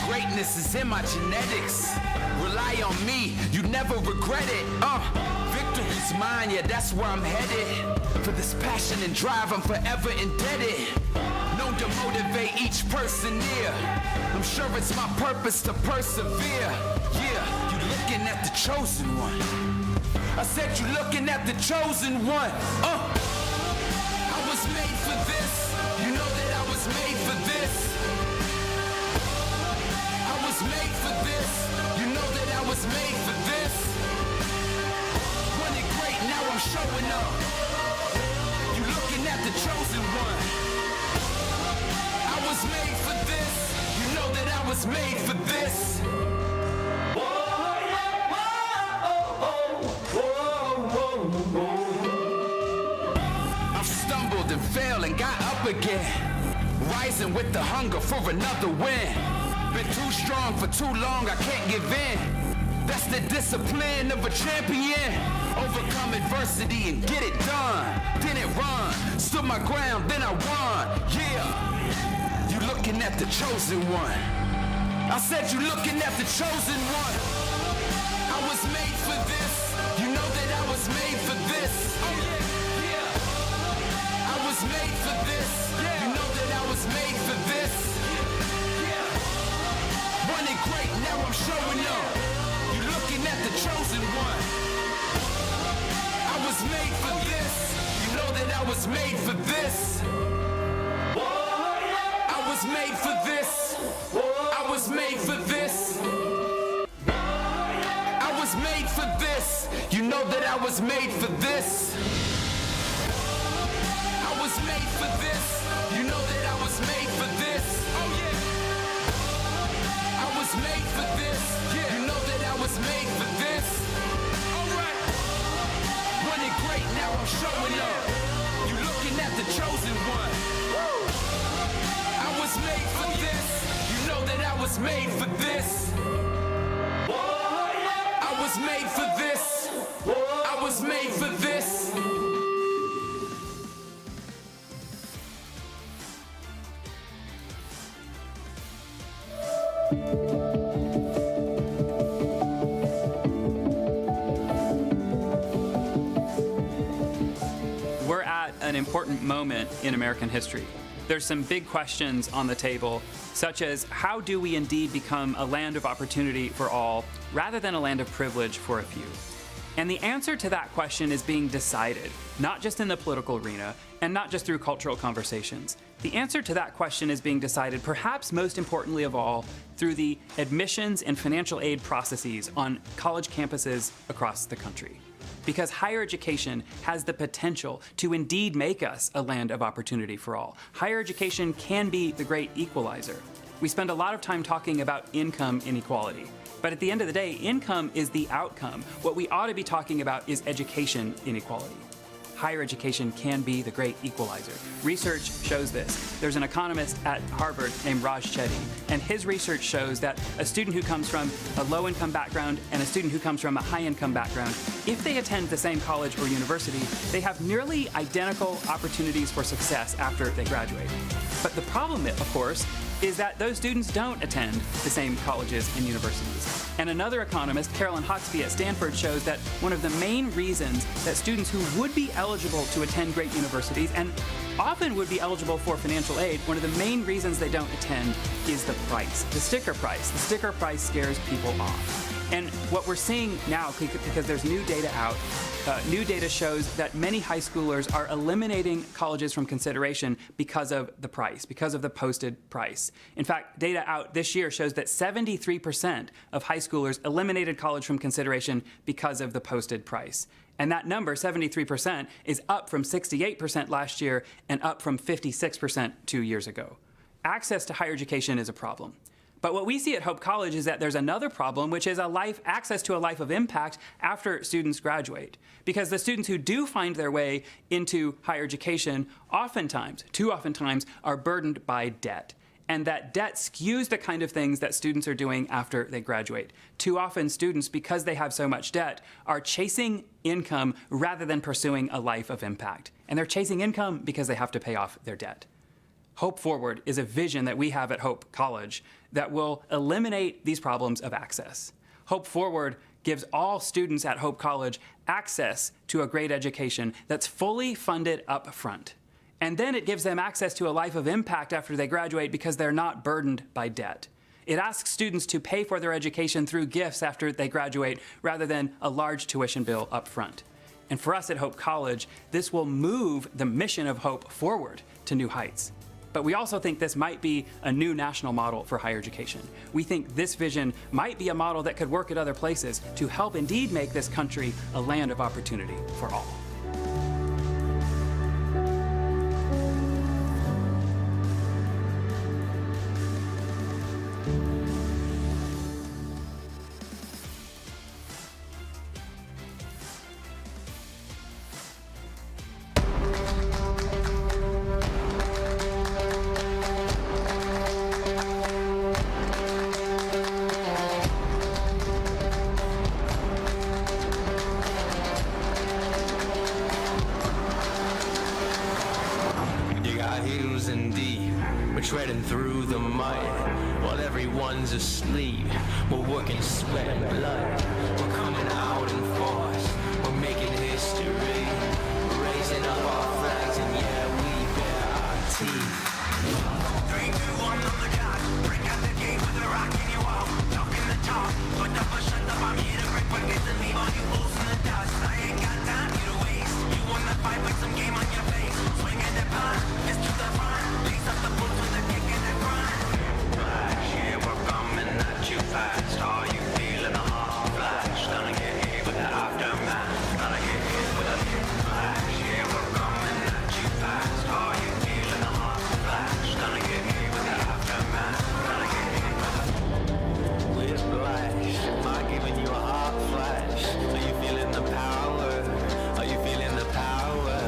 Greatness is in my genetics. Rely on me, you never regret it. Victory's mine, yeah, that's where I'm headed. For this passion and drive, I'm forever indebted. Known to motivate each person near. I'm sure it's my purpose to persevere. Yeah, you looking at the chosen one. I said you looking at the chosen one. I showing up. You looking at the chosen one. I was made for this. You know that I was made for this. I've stumbled and failed and got up again. Rising with the hunger for another win. Been too strong for too long, I can't give in. That's the discipline of a champion. Overcome adversity and get it done. Didn't run, stood my ground, then I won. Yeah, you looking at the chosen one. I said you looking at the chosen one. I was made for this. You know that I was made for this. Oh yeah, yeah. I was made for this. You know that I was made for this. Running great, now I'm showing up. You looking at the chosen one. I was made for this. You know that I was made for this. I was made for this. I was made for this. I was made for this. You know that I was made for this. I was made for this. You know that I was made for this. Oh yeah. I was made for this. Yeah. You know that I was made for this. Alright. Running great, now I'm showing up. You looking at the chosen one. I was made for this. You know that I was made for this. I was made for this. I was made for this. We're at an important moment in American history. There's some big questions on the table, such as how do we indeed become a land of opportunity for all, rather than a land of privilege for a few? And the answer to that question is being decided, not just in the political arena, and not just through cultural conversations. The answer to that question is being decided, perhaps most importantly of all, through the admissions and financial aid processes on college campuses across the country. Because higher education has the potential to indeed make us a land of opportunity for all. Higher education can be the great equalizer. We spend a lot of time talking about income inequality. But at the end of the day, income is the outcome. What we ought to be talking about is education inequality. Higher education can be the great equalizer. Research shows this. There's an economist at Harvard named Raj Chetty, and his research shows that a student who comes from a low-income background and a student who comes from a high-income background, if they attend the same college or university, they have nearly identical opportunities for success after they graduate. But the problem, of course, is that those students don't attend the same colleges and universities. And another economist, Carolyn Hoxby at Stanford, shows that one of the main reasons that students who would be eligible to attend great universities and often would be eligible for financial aid, one of the main reasons they don't attend is the price, the sticker price. The sticker price scares people off. And what we're seeing now, because there's new data out, new data shows that many high schoolers are eliminating colleges from consideration because of the price, because of the posted price. In fact, data out this year shows that 73% of high schoolers eliminated college from consideration because of the posted price. And that number, 73%, is up from 68% last year and up from 56% 2 years ago. Access to higher education is a problem. But what we see at Hope College is that there's another problem, which is access to a life of impact after students graduate. Because the students who do find their way into higher education oftentimes, too oftentimes, are burdened by debt. And that debt skews the kind of things that students are doing after they graduate. Too often students, because they have so much debt, are chasing income rather than pursuing a life of impact. And they're chasing income because they have to pay off their debt. Hope Forward is a vision that we have at Hope College that will eliminate these problems of access. Hope Forward gives all students at Hope College access to a great education that's fully funded up front. And then it gives them access to a life of impact after they graduate because they're not burdened by debt. It asks students to pay for their education through gifts after they graduate rather than a large tuition bill up front. And for us at Hope College, this will move the mission of Hope forward to new heights. But we also think this might be a new national model for higher education. We think this vision might be a model that could work at other places to help indeed make this country a land of opportunity for all. one's asleep. We're working sweat and blood. We're coming out in force. We're making history. We're raising up our flags, and yeah, we bear our teeth. 3, 2, 1 on the dot. Break out the gate with a rock in your wall. Talking the talk, but the push shut up. I'm here to break records and leave all you fools in the dust. I ain't got time here to waste. You wanna fight, put some game on your face. Swing at the pun, it's to the front. Lace up the boots with a kick in the front. Flash, yeah, we're coming at you fast. Are you feeling the hot flash? Gonna get hit with that aftermath. Gonna get hit with a hit flash. Yeah, we're coming at you fast. Are you feeling the hot flash? Gonna get hit with that aftermath. Gonna get hit with a whiplash. Am I giving you a hot flash? Are you feeling the power? Are you feeling the power?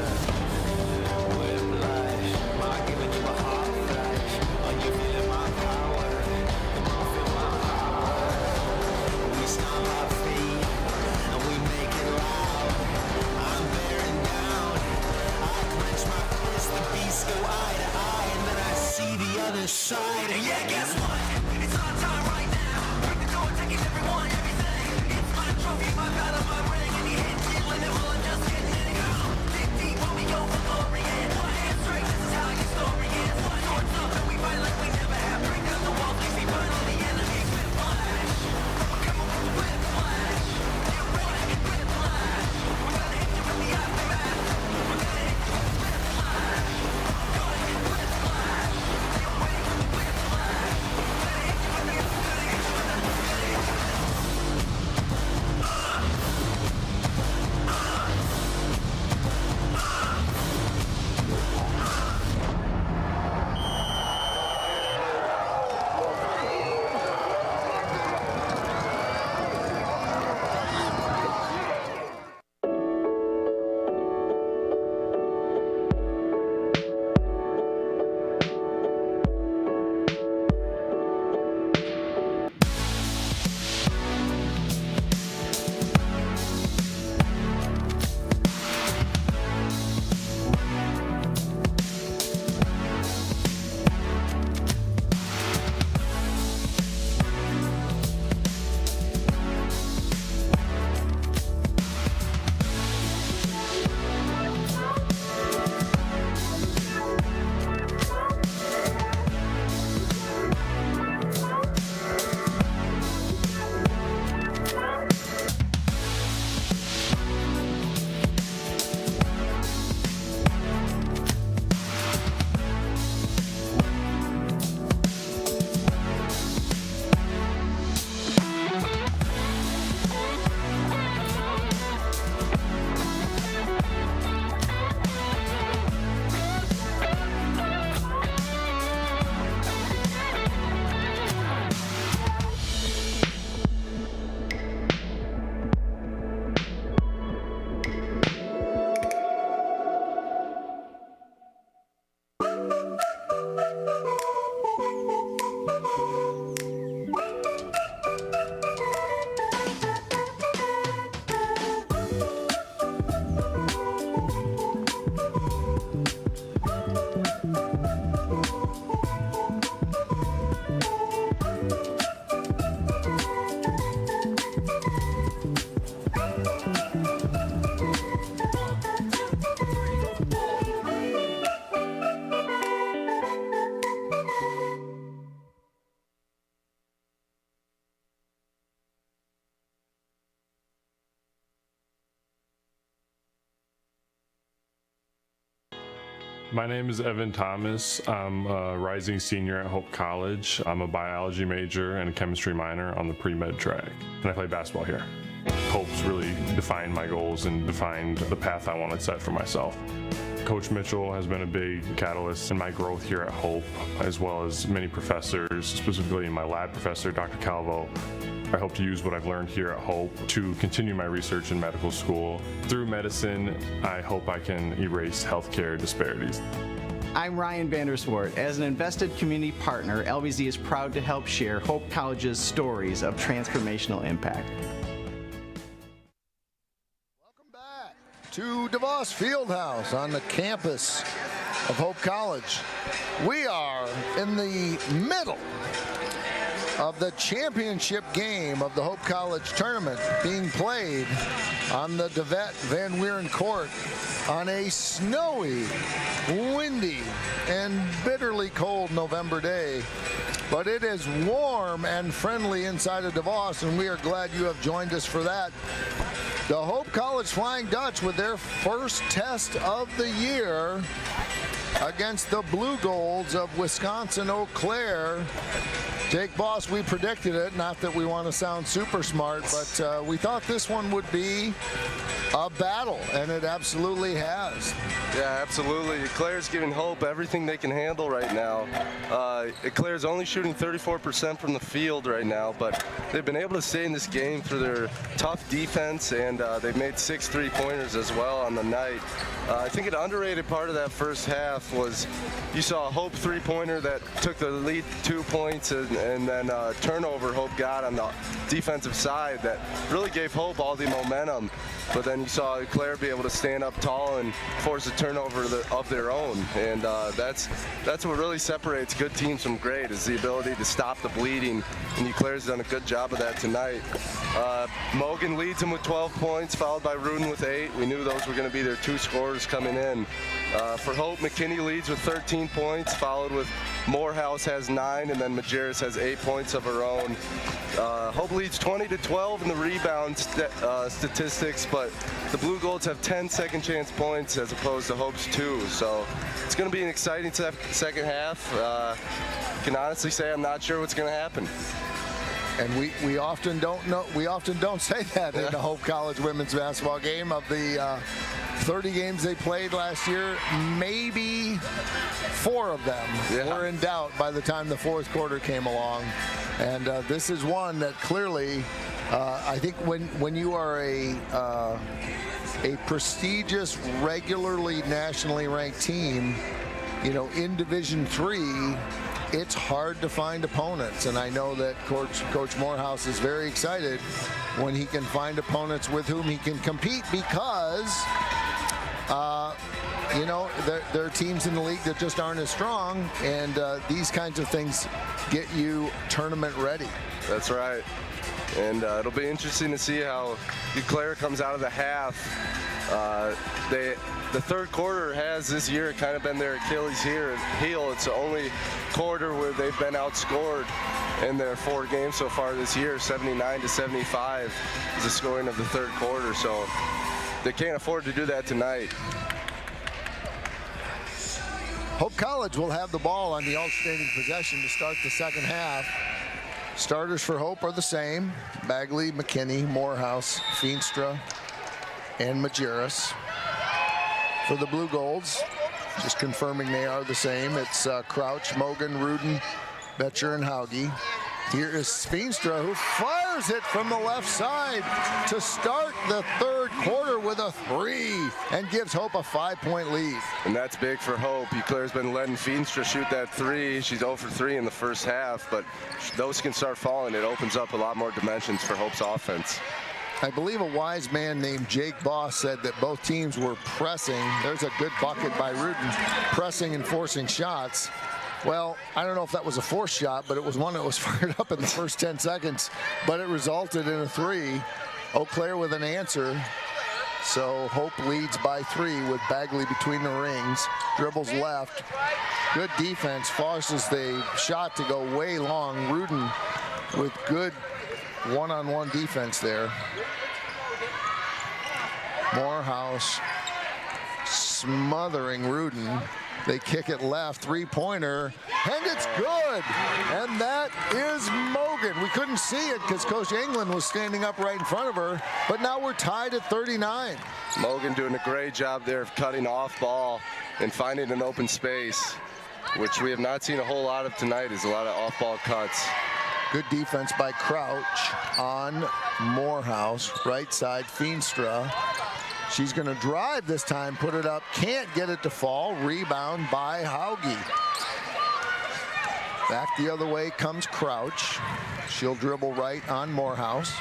Whiplash. Am I giving you a hot flash? Are you feeling my power? Come on, feel my power. We stomp our feet and we make it loud. I'm bearing down. I clench my fist, the beasts go eye to eye, and then I see the other side. And yeah, guess what? It's our time right now. Break the door, taking everyone, everything. It's my trophy, my battle, my ring, and you hit it when it will just get it. Dig deep when we go for glory, and my hands straight. This is how your story is. Swords up and we fight like we never have. Break down the walls, we see burn on the enemy. Whiplash. We're coming with the whiplash. Get ready to get whiplash. We're gonna hit you with the aftermath. We're gonna hit you with whiplash. Go ahead, get whiplash. Get ready for the whiplash. We're gonna hit you with the My name is Evan Thomas. I'm a rising senior at Hope College. I'm a biology major and a chemistry minor on the pre-med track, and I play basketball here. Hope's really defined my goals and defined the path I want to set for myself. Coach Mitchell has been a big catalyst in my growth here at Hope, as well as many professors, specifically my lab professor, Dr. Calvo. I hope to use what I've learned here at Hope to continue my research in medical school. Through medicine, I hope I can erase healthcare disparities. I'm Ryan Vanderswart. As an invested community partner, LBZ is proud to help share Hope College's stories of transformational impact. Welcome back to DeVos Fieldhouse on the campus of Hope College. We are in the middle of the championship game of the Hope College tournament being played on the DeVette Van Wieren Court on a snowy, windy, and bitterly cold November day. But it is warm and friendly inside of DeVos, and we are glad you have joined us for that. The Hope College Flying Dutch with their first test of the year against the Blue Golds of Wisconsin-Eau Claire. Jake Boss, we predicted it, not that we want to sound super smart, but we thought this one would be a battle, and it absolutely has. Yeah, absolutely. Eclair's giving Hope everything they can handle right now. Eclair's only shooting 34% from the field right now, but they've been able to stay in this game through their tough defense, and they've made 6 3-pointers as well on the night. I think an underrated part of that first half was you saw a Hope 3-pointer that took the lead 2 points, and then turnover Hope got on the defensive side that really gave Hope all the momentum. But then you saw Eclair be able to stand up tall and force a turnover of their own, and that's what really separates good teams from great, is the ability to stop the bleeding, and Eclair's done a good job of that tonight. Mogan leads them with 12 points, followed by Rudin with 8. We knew those were going to be their 2 scorers coming in. For Hope, McKinney leads with 13 points, followed with Morehouse has 9, and then Majerus has 8 points of her own. Hope leads 20-12 in the rebound statistics, but the Blue Golds have 10 second chance points as opposed to Hope's 2. So it's going to be an exciting second half. Can honestly say I'm not sure what's going to happen. And we often don't know. We often don't say that in the Hope College women's basketball game. Of the 30 games they played last year, maybe 4 of them were in doubt by the time the fourth quarter came along. And this is one that clearly, I think when you are a prestigious, regularly nationally ranked team, you know, in Division III, it's hard to find opponents, and I know that Coach Morehouse is very excited when he can find opponents with whom he can compete, because you know, there are teams in the league that just aren't as strong, and these kinds of things get you tournament ready. That's right. And it'll be interesting to see how Eclair comes out of the half. The third quarter has this year kind of been their Achilles heel. It's the only quarter where they've been outscored in their 4 games so far this year. 79-75 is the scoring of the third quarter, so they can't afford to do that tonight. Hope College will have the ball on the alternating possession to start the second half. Starters for Hope are the same: Bagley, McKinney, Morehouse, Feenstra, and Majerus. For the Blue Golds, just confirming they are the same, it's Crouch, Mogan, Rudin, Betcher, and Hauge. Here is Feenstra, who fires it from the left side to start the third quarter with a 3 and gives Hope a 5-point lead. And that's big for Hope. Eclair's been letting Feenstra shoot that 3. She's 0 for 3 in the first half, but those can start falling. It opens up a lot more dimensions for Hope's offense. I believe a wise man named Jake Boss said that both teams were pressing. There's a good bucket by Rudin, pressing and forcing shots. Well, I don't know if that was a forced shot, but it was one that was fired up in the first 10 seconds, but it resulted in a 3. Eau Claire with an answer. So Hope leads by 3 with Bagley between the rings. Dribbles left. Good defense, forces the shot to go way long. Rudin with good one-on-one defense there. Morehouse smothering Rudin. They kick it left, 3-pointer, and it's good. And that is Mogan. We couldn't see it because Coach England was standing up right in front of her, but now we're tied at 39. Mogan doing a great job there of cutting off ball and finding an open space, which we have not seen a whole lot of tonight, is a lot of off-ball cuts. Good defense by Crouch on Morehouse, right side, Feenstra. She's going to drive this time, put it up, can't get it to fall. Rebound by Hauge. Back the other way comes Crouch. She'll dribble right on Morehouse.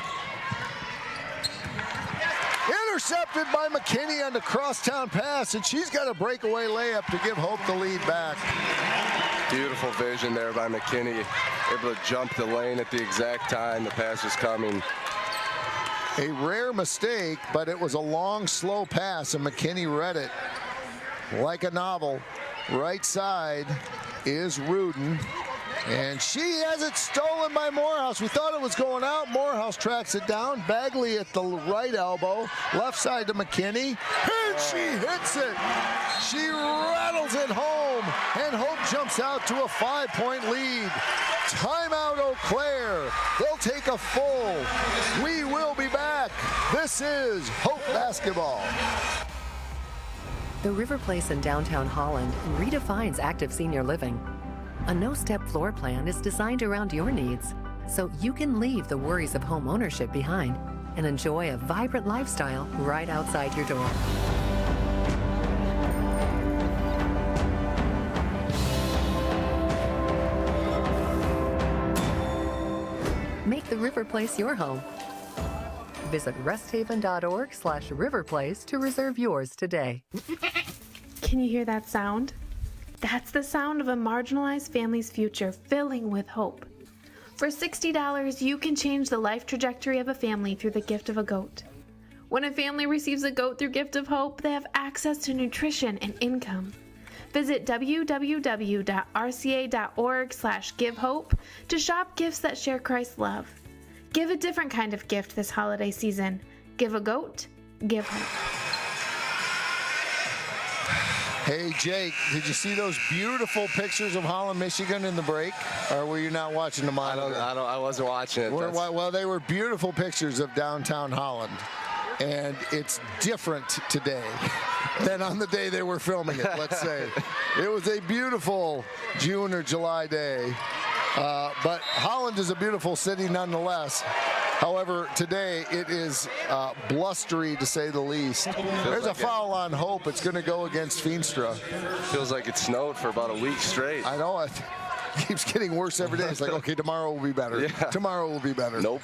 Intercepted by McKinney on the crosstown pass, and she's got a breakaway layup to give Hope the lead back. Beautiful vision there by McKinney. Able to jump the lane at the exact time the pass was coming. A rare mistake, but it was a long, slow pass, and McKinney read it like a novel. Right side is Rudin, and she has it stolen by Morehouse. We thought it was going out. Morehouse tracks it down. Bagley at the right elbow, left side to McKinney, and she hits it. She rattles it home, and Hope jumps out to a 5-point lead. Timeout, Eau Claire. They'll take a full. We will be back. This is Hope Basketball. The River Place in downtown Holland redefines active senior living. A no-step floor plan is designed around your needs, so you can leave the worries of home ownership behind and enjoy a vibrant lifestyle right outside your door. Make the River Place your home. Visit resthaven.org/riverplace to reserve yours today. Can you hear that sound? That's the sound of a marginalized family's future filling with hope. For $60, you can change the life trajectory of a family through the gift of a goat. When a family receives a goat through Gift of Hope, they have access to nutrition and income. Visit www.rca.org/givehope to shop gifts that share Christ's love. Give a different kind of gift this holiday season. Give a goat, give hope. Hey, Jake, did you see those beautiful pictures of Holland, Michigan in the break? Or were you not watching the monitor? I wasn't watching it. Well, they were beautiful pictures of downtown Holland. And it's different today than on the day they were filming it, let's say. It was a beautiful June or July day. But Holland is a beautiful city nonetheless. However, today it is blustery to say the least. There's a foul on Hope. It's going to go against Feenstra. Feels like it snowed for about a week straight. I know. It keeps getting worse every day. It's like, okay, tomorrow will be better. Yeah. Tomorrow will be better. Nope.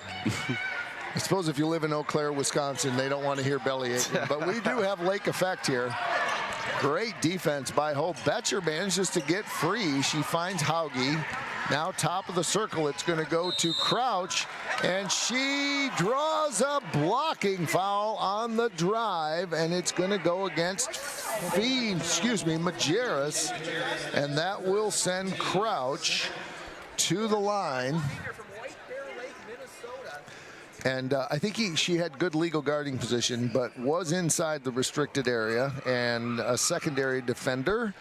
I suppose if you live in Eau Claire, Wisconsin, they don't want to hear belly aching. But we do have lake effect here. Great defense by Hope. Betcher manages to get free. She finds Hauge. Now top of the circle, it's going to go to Crouch, and she draws a blocking foul on the drive, and it's going to go against Majerus, and that will send Crouch to the line. And I think she had good legal guarding position, but was inside the restricted area, and a secondary defender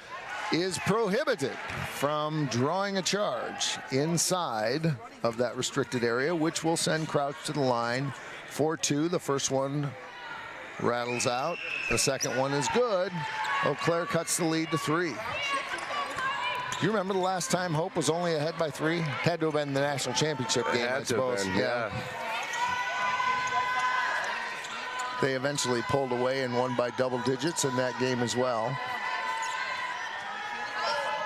is prohibited from drawing a charge inside of that restricted area, which will send Crouch to the line for 2. The first one rattles out. The second one is good. Eau Claire cuts the lead to 3. Do you remember the last time Hope was only ahead by 3? Had to have been the national championship game, I suppose. Yeah. They eventually pulled away and won by double digits in that game as well.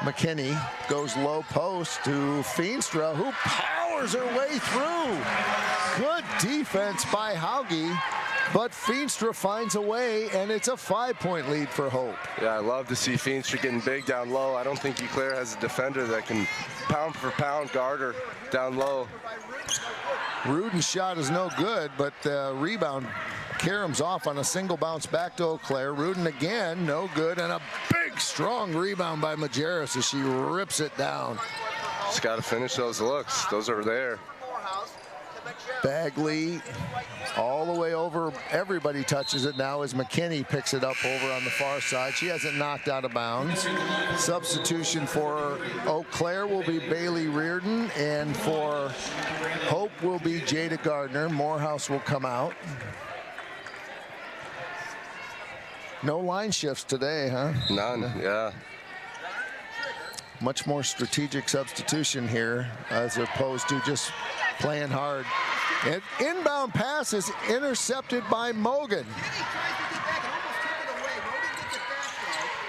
McKinney goes low post to Feenstra, who powers her way through. Good defense by Hauge, but Feenstra finds a way, and it's a 5-point lead for Hope. Yeah, I love to see Feenstra getting big down low. I don't think Eau Claire has a defender that can pound for pound guard her down low. Rudin's shot is no good, but the rebound Karam's off on a single bounce back to Eau Claire. Rudin again, no good, and a big, strong rebound by Majerus as she rips it down. Just got to finish those looks. Those are there. Bagley all the way over. Everybody touches it now as McKinney picks it up over on the far side. She has it knocked out of bounds. Substitution for Eau Claire will be Bailey Reardon, and for Hope will be Jada Gardner. Morehouse will come out. No line shifts today, huh? None, yeah. Much more strategic substitution here as opposed to just playing hard. And inbound pass is intercepted by Mogan.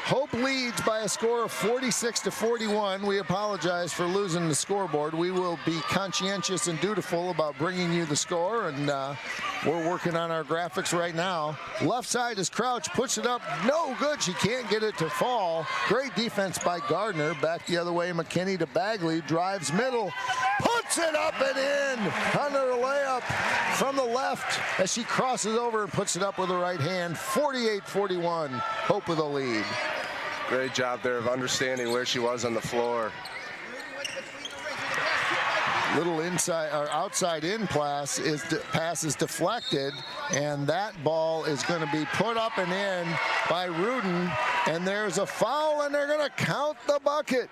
Hope leads by a score of 46-41. We apologize for losing the scoreboard. We will be conscientious and dutiful about bringing you the score, and we're working on our graphics right now. Left side is Crouch, puts it up, no good. She can't get it to fall. Great defense by Gardner. Back the other way, McKinney to Bagley, drives middle, puts it up and in on her layup from the left as she crosses over and puts it up with the right hand. 48-41, Hope with a lead. Great job there of understanding where she was on the floor. Little inside or outside in pass is deflected, and that ball is going to be put up and in by Rudin, and there's a foul, and they're going to count the bucket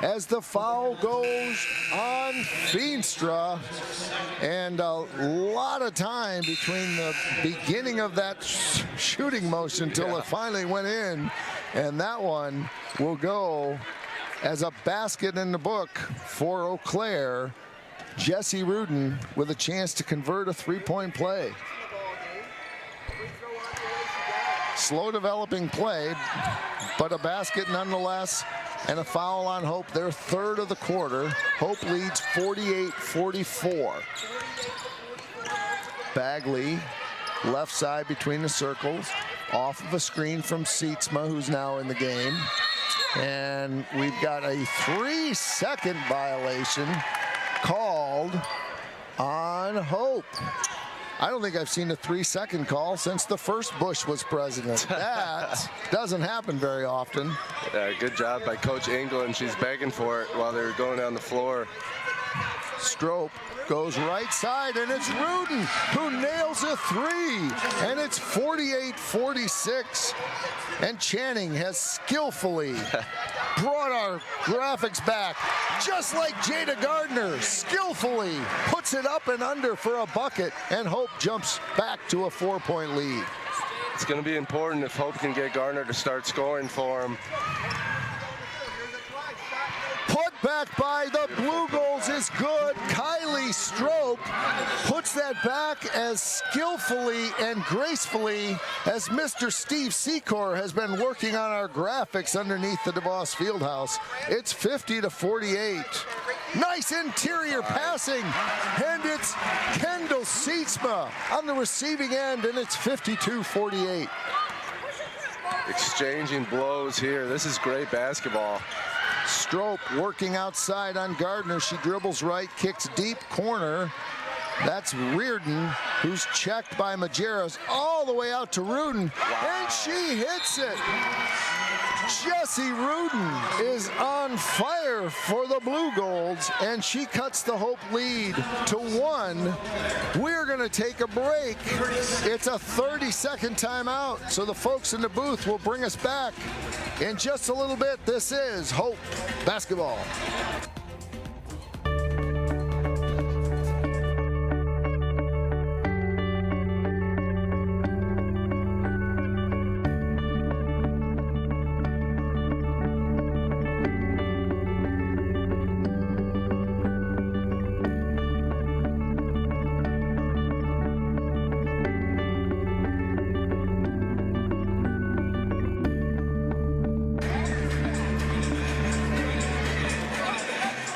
as the foul goes on Feenstra. And a lot of time between the beginning of that shooting motion till it finally went in, and that one will go as a basket in the book for Eau Claire. Jesse Rudin with a chance to convert a three-point play. Slow developing play, but a basket nonetheless, and a foul on Hope, their third of the quarter. Hope leads 48-44. Bagley, left side between the circles, off of a screen from Sietsma, who's now in the game. And we've got a 3-second violation called on Hope. I don't think I've seen a 3-second call since the first Bush was president. That doesn't happen very often. Yeah, good job by Coach England. She's begging for it while they're going down the floor. Strope goes right side, and it's Rudin who nails a three, and it's 48-46. And Channing has skillfully brought our graphics back, just like Jada Gardner skillfully puts it up and under for a bucket, and Hope jumps back to a 4-point lead. It's going to be important if Hope can get Gardner to start scoring for him. Put back by the Blue Goals is good. Kylie Strope puts that back as skillfully and gracefully as Mr. Steve Secor has been working on our graphics underneath the DeVos Fieldhouse. It's 50-48. Nice interior passing, and it's Kendall Sietsma on the receiving end, and it's 52-48. Exchanging blows here. This is great basketball. Strope working outside on Gardner. She dribbles right, kicks deep corner. That's Reardon, who's checked by Majerus all the way out to Rudin. Wow. And she hits it. Jessie Rudin is on fire for the Blue Golds, and she cuts the Hope lead to 1. We're going to take a break. It's a 30-second timeout, so the folks in the booth will bring us back in just a little bit. This is Hope Basketball.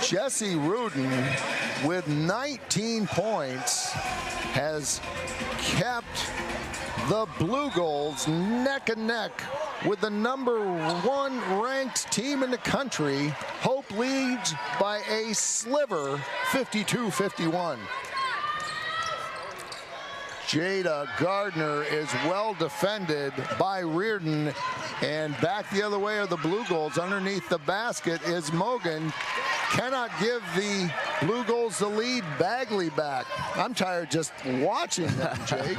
Jessie Rudin, with 19 points, has kept the Blue Golds neck and neck with the #1 ranked team in the country. Hope leads by a sliver, 52-51. Jada Gardner is well defended by Reardon, and back the other way are the Blue Golds. Underneath the basket is Mogan. Cannot give the Blue Golds the lead. Bagley back. I'm tired just watching them, Jake.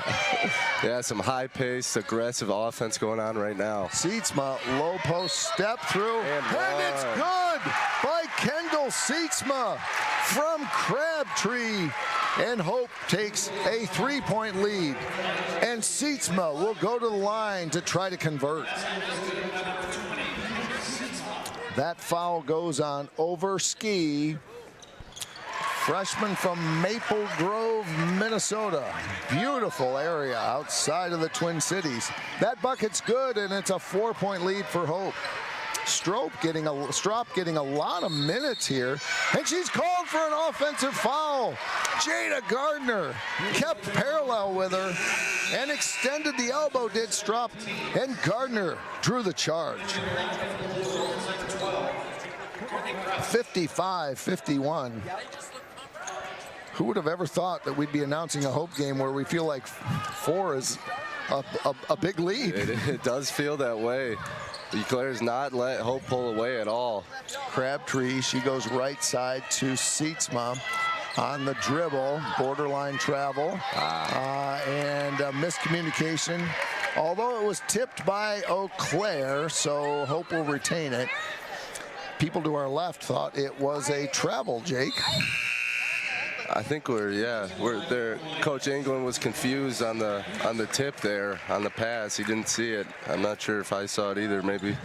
Yeah, some high-paced, aggressive offense going on right now. Sietsma, low post step through, and it's good by Kendall Sietsma from Crabtree. And Hope takes a 3-point lead. And Sietsma will go to the line to try to convert. That foul goes on Overski. freshman from Maple Grove, Minnesota. Beautiful area outside of the Twin Cities. That bucket's good, and it's a 4-point lead for Hope. Strop getting a lot of minutes here, and she's called for an offensive foul. Jada Gardner kept parallel with her and extended the elbow, did Strop, and Gardner drew the charge. 55-51. Who would have ever thought that we'd be announcing a Hope game where we feel like 4 is a big lead? It does feel that way. Eclair's not let Hope pull away at all. Crabtree, she goes right side to Sietsma on the dribble, borderline travel, and miscommunication. Although it was tipped by Eau Claire, so Hope will retain it. People to our left thought it was a travel, Jake. I think we're there. Coach England was confused on the tip there, on the pass. He didn't see it. I'm not sure if I saw it either. Maybe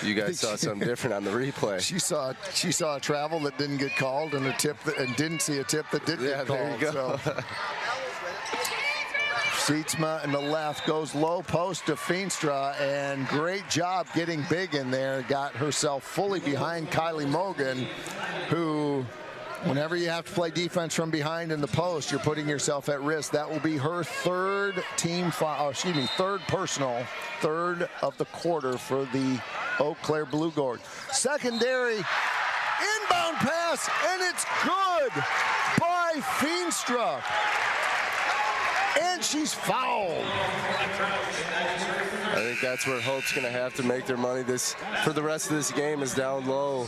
you guys saw something different on the replay. She saw a travel that didn't get called, and and didn't see a tip that did get called. There you go. So. Sietsma in the left goes low post to Feenstra, and great job getting big in there. Got herself fully behind Kylie Mogan, who, whenever you have to play defense from behind in the post, you're putting yourself at risk. That will be her third personal, third of the quarter for the Eau Claire Blue Gourd. Secondary, inbound pass, and it's good by Feenstra. And she's fouled. I think that's where Hope's going to have to make their money for the rest of this game, is down low.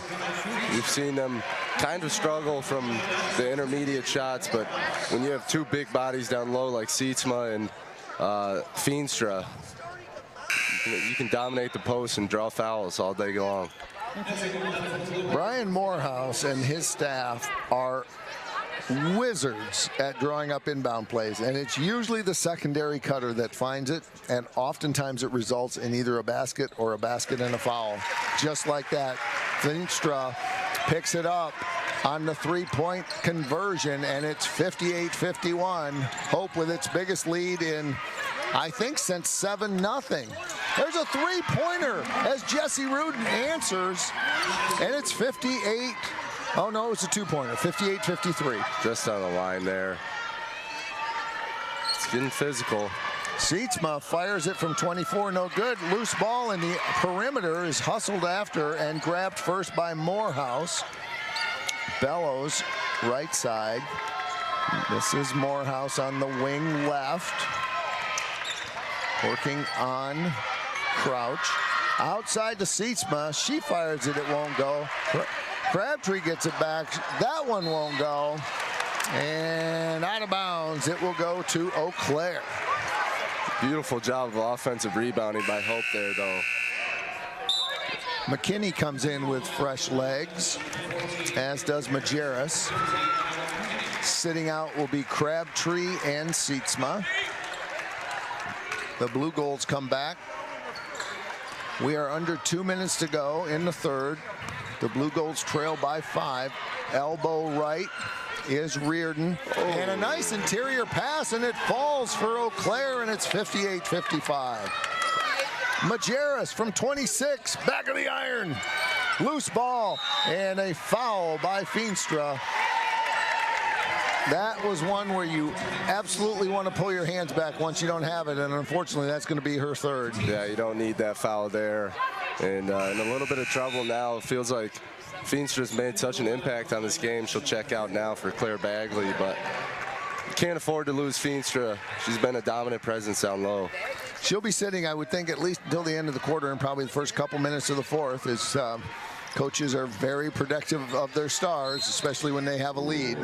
We've seen them kind of struggle from the intermediate shots, but when you have two big bodies down low like Sietsma and Feenstra, you can dominate the post and draw fouls all day long. Brian Morehouse and his staff are wizards at drawing up inbound plays, and it's usually the secondary cutter that finds it, and oftentimes it results in either a basket or a basket and a foul. Just like that, Feenstra picks it up on the three-point conversion, and it's 58-51. Hope with its biggest lead in, I think, since 7-0. There's a three-pointer as Jesse Rudin answers, and it's 58. Oh, no, it's a two-pointer, 58-53. Just on the line there. It's getting physical. Sietsma fires it from 24, no good. Loose ball in the perimeter is hustled after and grabbed first by Morehouse. Bellows, right side. This is Morehouse on the wing left. Working on Crouch. Outside to Sietsma. She fires it, it won't go. Crabtree gets it back. That one won't go. And out of bounds, it will go to Eau Claire. Beautiful job of offensive rebounding by Hope there, though. McKinney comes in with fresh legs, as does Majerus. Sitting out will be Crabtree and Sietsma. The Blue Golds come back. We are under 2 minutes to go in the third. The Blue Golds trail by 5. Elbow right is Reardon. Oh. And a nice interior pass, and it falls for Eau Claire, and it's 58-55. Majerus from 26, back of the iron. Loose ball, and a foul by Feenstra. That was one where you absolutely want to pull your hands back once you don't have it, and unfortunately that's going to be her third. Yeah, you don't need that foul there. And in a little bit of trouble now. It feels like Feenstra's made such an impact on this game. She'll check out now for Claire Bagley, but you can't afford to lose Feenstra. She's been a dominant presence down low. She'll be sitting, I would think, at least until the end of the quarter and probably the first couple minutes of the fourth, as coaches are very protective of their stars, especially when they have a lead.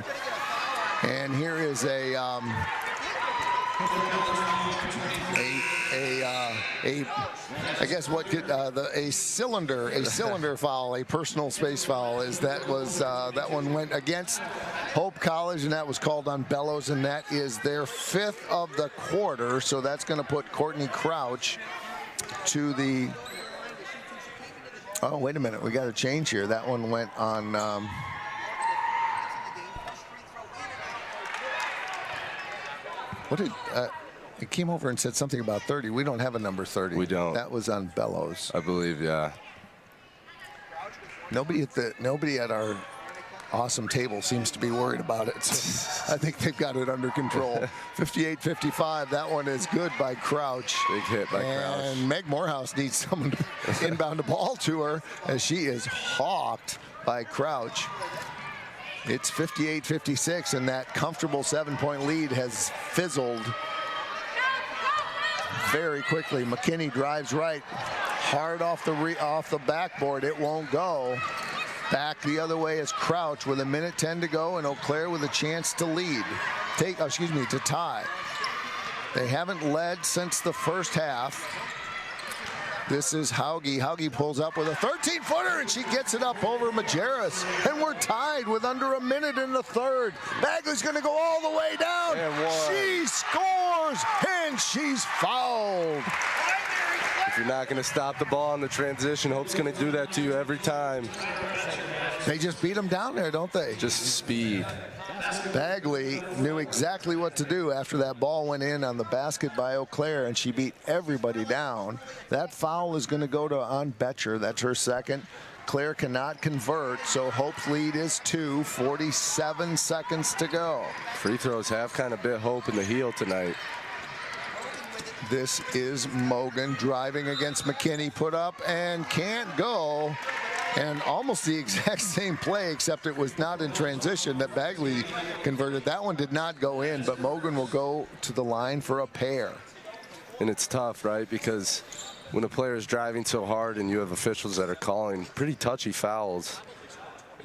And here is I guess what could a cylinder foul, a personal space foul, is that one went against Hope College, and that was called on Bellows, and that is their 5th of the quarter. So that's going to put Courtney Crouch to the. Oh, wait a minute, we got a change here. That one went on. What did it came over and said something about 30. We don't have a number 30. We don't. That was on Bellows. I believe, yeah. Nobody at our awesome table seems to be worried about it. So I think they've got it under control. 58-55. That one is good by Crouch. Big hit by Crouch. And Meg Morehouse needs someone to inbound the ball to her as she is hawked by Crouch. It's 58-56, and that comfortable 7-point lead has fizzled very quickly. McKinney drives right, hard off the backboard. It won't go. Back the other way is Crouch with 1:10 to go, and Eau Claire with a chance to lead. To tie. They haven't led since the first half. This is Hauge. Hauge pulls up with a 13-footer, and she gets it up over Majerus. And we're tied with under a minute in the third. Bagley's going to go all the way down. She scores, and she's fouled. If you're not going to stop the ball in the transition, Hope's going to do that to you every time. They just beat them down there, don't they? Just speed. Bagley knew exactly what to do after that ball went in on the basket by Eau Claire, and she beat everybody down. That foul is going to go to on Betcher. That's her second. Claire cannot convert, so Hope's lead is 2, 47 seconds to go. Free throws have kind of bit Hope in the heel tonight. This is Mogan driving against McKinney, put up and can't go. And almost the exact same play, except it was not in transition, that Bagley converted. That one did not go in, but Mogan will go to the line for a pair. And it's tough, right? Because when a player is driving so hard and you have officials that are calling pretty touchy fouls,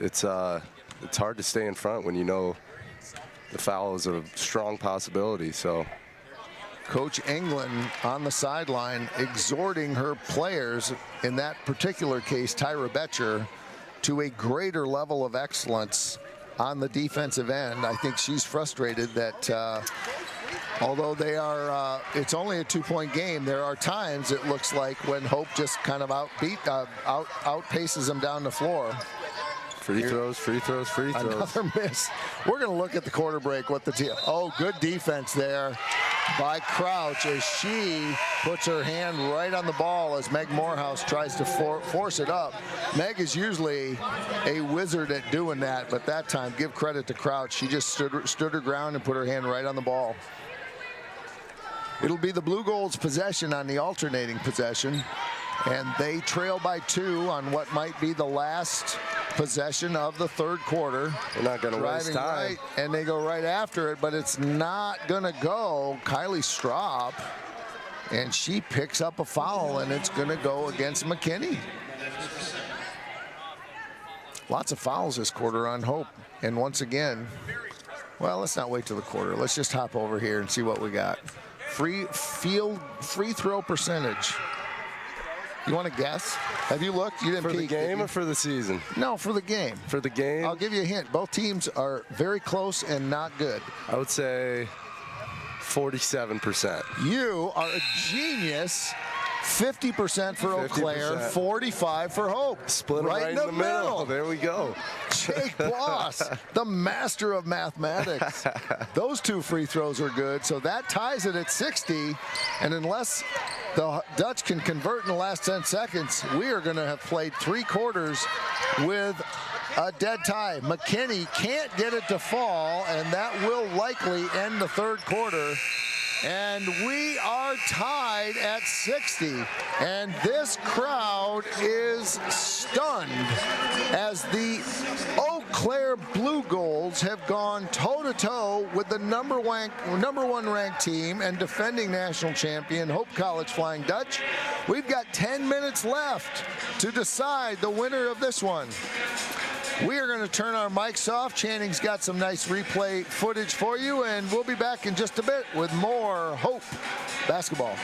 it's hard to stay in front when you know the foul is a strong possibility. So Coach England on the sideline exhorting her players, in that particular case Tyra Betcher, to a greater level of excellence on the defensive end. I think she's frustrated that although they are, it's only a 2-point game, there are times it looks like when Hope just kind of outpaces them down the floor. Free throws, free throws, free throws. Another miss. We're going to look at the quarter break. What the team? Oh, good defense there by Crouch as she puts her hand right on the ball as Meg Morehouse tries to force it up. Meg is usually a wizard at doing that, but that time, give credit to Crouch. She just stood her ground and put her hand right on the ball. It'll be the Blue Gold's possession on the alternating possession, and they trail by 2 on what might be the last possession of the third quarter. They're not going to waste time. Right, and they go right after it, but it's not going to go. Kylie Straub, and she picks up a foul, and it's going to go against McKinney. Lots of fouls this quarter on Hope. And once again, well, let's not wait till the quarter. Let's just hop over here and see what we got. Free throw percentage. You want to guess? Have you looked? You didn't for peek, the game or for the season? No, for the game. For the game? I'll give you a hint. Both teams are very close and not good. I would say 47%. You are a genius. 50% for Eau Claire, 45 for Hope. Split right in the middle. There we go. Jake Bloss, the master of mathematics. Those 2 free throws are good, so that ties it at 60. And unless the Dutch can convert in the last 10 seconds, we are going to have played 3 quarters with a dead tie. McKinney can't get it to fall, and that will likely end the third quarter. And we are tied at 60. And this crowd is stunned as the Eau Claire Blue Golds have gone toe-to-toe with the number 1 ranked team and defending national champion Hope College Flying Dutch. We've got 10 minutes left to decide the winner of this one. We are going to turn our mics off. Channing's got some nice replay footage for you, and we'll be back in just a bit with more Hope basketball.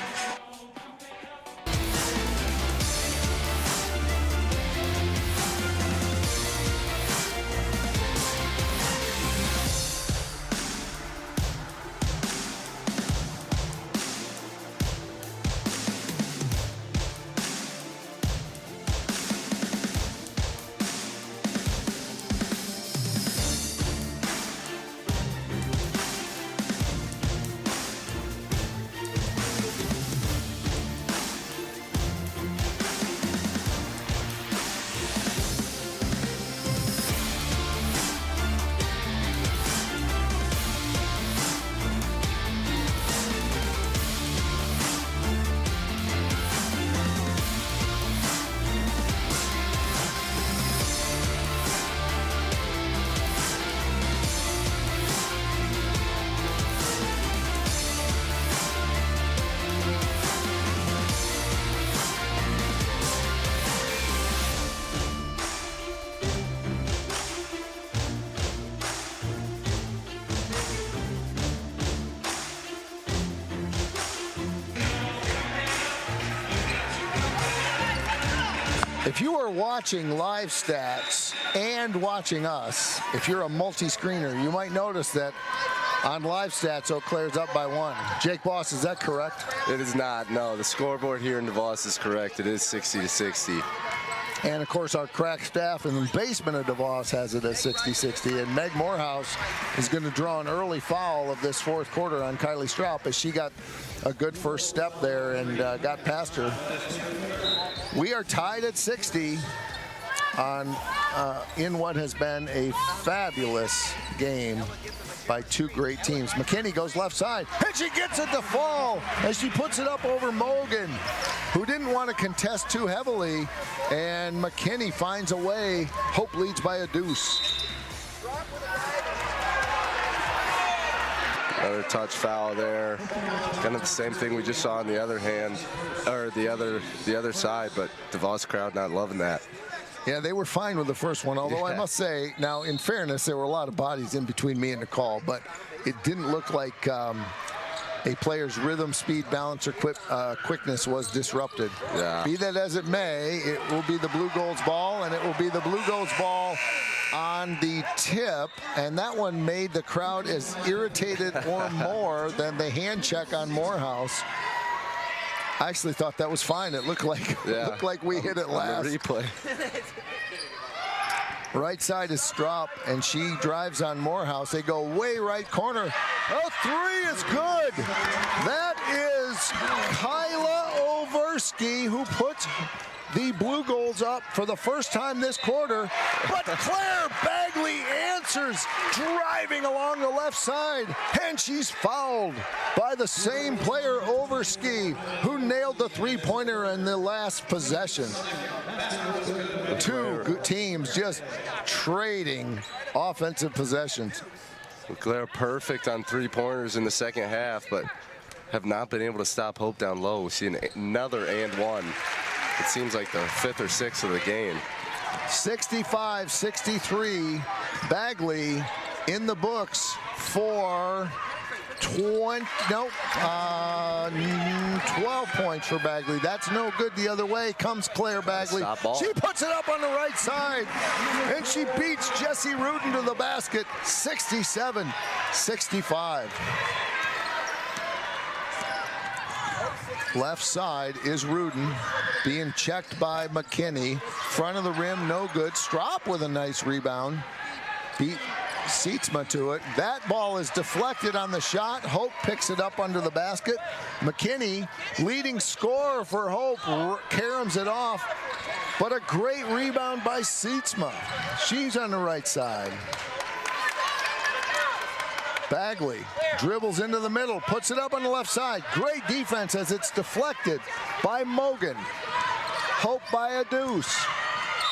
If you are watching live stats and watching us, if you're a multi-screener, you might notice that on live stats, Eau Claire's up by 1. Jake Boss, is that correct? It is not. No, the scoreboard here in DeVos is correct. It is 60-60. And of course, our crack staff in the basement of DeVos has it at 60-60. And Meg Morehouse is going to draw an early foul of this fourth quarter on Kylie Stroup as she got a good first step there and got past her. We are tied at 60 on in what has been a fabulous game by two great teams. McKinney goes left side, and she gets it to fall as she puts it up over Mogan, who didn't want to contest too heavily, and McKinney finds a way. Hope leads by a deuce. Another touch foul there. Kind of the same thing we just saw on the other hand, or the other side, but DeVos crowd not loving that. Yeah, they were fine with the first one, although I must say, now in fairness, there were a lot of bodies in between me and Nicole, but it didn't look like a player's rhythm, speed, balance, or quickness was disrupted. Yeah. Be that as it may, it will be the Blue Gold's ball, and it will be the Blue Gold's ball on the tip, and that one made the crowd as irritated or more than the hand check on Morehouse. I actually thought that was fine. It looked like we hit it last. On the replay. Right side is Stroup, and she drives on Morehouse. They go way right corner. A three is good. That is Kyla Oversky, who puts the Blue Golds up for the first time this quarter. But Claire Bagley answers, driving along the left side, and she's fouled by the same player, Oversky, who nailed the three-pointer in the last possession. Two good teams just trading offensive possessions. Claire perfect on three-pointers in the second half, but have not been able to stop Hope down low. We see another and one. It seems like the fifth or sixth of the game. 65-63. Bagley in the books for 12 points for Bagley. That's no good the other way. Comes Claire Bagley. She puts it up on the right side, and she beats Jessie Rudin to the basket, 67-65. Left side is Rudin being checked by McKinney. Front of the rim, no good. Stroup with a nice rebound. Beat Sietzma to it. That ball is deflected on the shot. Hope picks it up under the basket. McKinney, leading scorer for Hope, caroms it off. But a great rebound by Sietzma. She's on the right side. Bagley dribbles into the middle, puts it up on the left side. Great defense as it's deflected by Mogan. Hope by a deuce.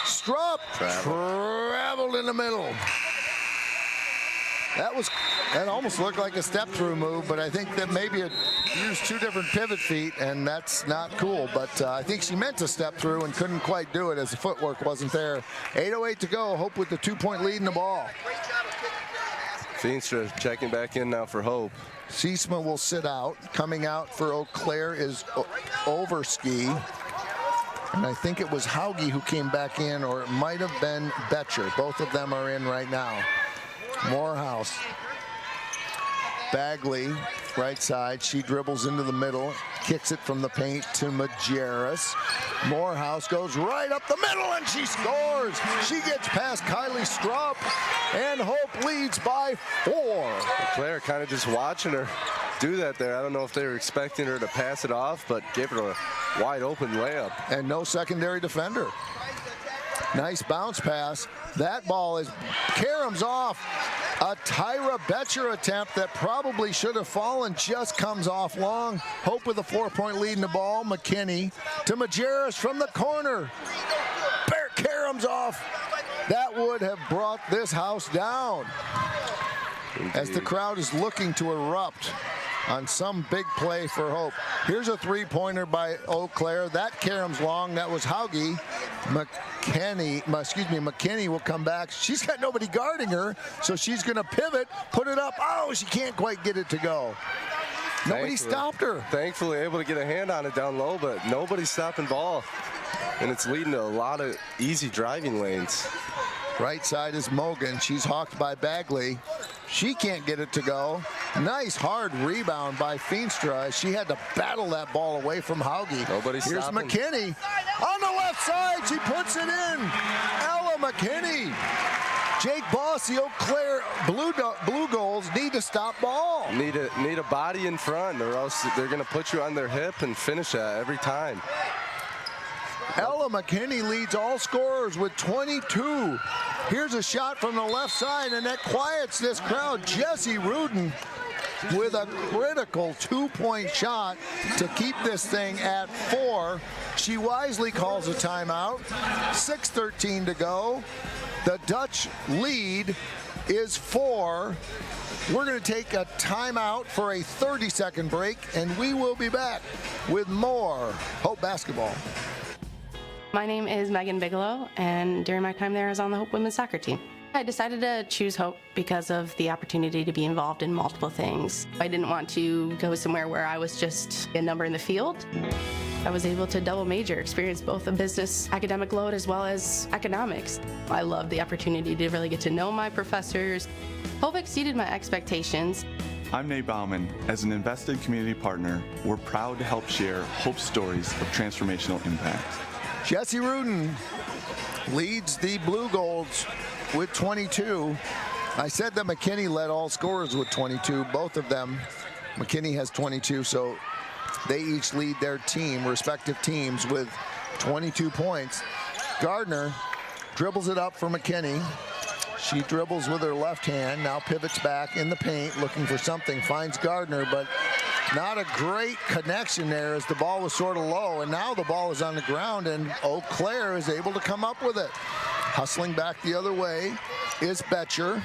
Stroup traveled in the middle. That almost looked like a step-through move, but I think that maybe it used two different pivot feet, and that's not cool. But I think she meant to step through and couldn't quite do it as the footwork wasn't there. 8:08 to go. Hope with the 2-point lead in the ball. Feenstra checking back in now for Hope. Sietzma will sit out. Coming out for Eau Claire is Oversky. And I think it was Hauge who came back in, or it might have been Betcher. Both of them are in right now. Morehouse. Bagley, right side. She dribbles into the middle, kicks it from the paint to Majerus. Morehouse goes right up the middle, and she scores. She gets past Kylie Stroup, and Hope leads by 4. Claire kind of just watching her do that there. I don't know if they were expecting her to pass it off, but gave her a wide open layup. And no secondary defender. Nice bounce pass. That ball is caroms off. A Tyra Betcher attempt that probably should have fallen just comes off long. Hope with a 4-point lead in the ball. McKinney to Majerus from the corner. Caroms off. That would have brought this house down. Indeed. As the crowd is looking to erupt on some big play for Hope. Here's a three-pointer by Eau Claire. That caroms long. That was Hauge. McKinney will come back. She's got nobody guarding her, so she's going to pivot, put it up. Oh, she can't quite get it to go. Nobody stopped her. Thankfully able to get a hand on it down low, but nobody stopping ball. and it's leading to a lot of easy driving lanes. Right side is Mogan. She's hawked by Bagley. She can't get it to go. Nice hard rebound by Feenstra. She had to battle that ball away from Hauge. Nobody's Here's stopping. McKinney on the left side. She puts it in. Ella McKinney. Jake Boss, the Eau Claire Blue Goals need to stop ball. Need a body in front, or else they're going to put you on their hip and finish that every time. Ella McKinney leads all scorers with 22. Here's a shot from the left side, and that quiets this crowd. Jessie Rudin with a critical 2-point shot to keep this thing at 4. She wisely calls a timeout. 6:13 to go. The Dutch lead is 4. We're going to take a timeout for a 30-second break, and we will be back with more Hope basketball. My name is Megan Bigelow, and during my time there, I was on the Hope women's soccer team. I decided to choose Hope because of the opportunity to be involved in multiple things. I didn't want to go somewhere where I was just a number in the field. I was able to double major, experience both a business academic load as well as economics. I loved the opportunity to really get to know my professors. Hope exceeded my expectations. I'm Nate Bauman. As an invested community partner, we're proud to help share Hope's stories of transformational impact. Jessie Rudin leads the Blue Golds with 22. I said that McKinney led all scorers with 22, both of them. McKinney has 22, so they each lead their team, respective teams, with 22 points. Gardner dribbles it up for McKinney. She dribbles with her left hand, now pivots back in the paint, looking for something, finds Gardner, but not a great connection there as the ball was sort of low, and now the ball is on the ground, and Eau Claire is able to come up with it. Hustling back the other way is Betcher.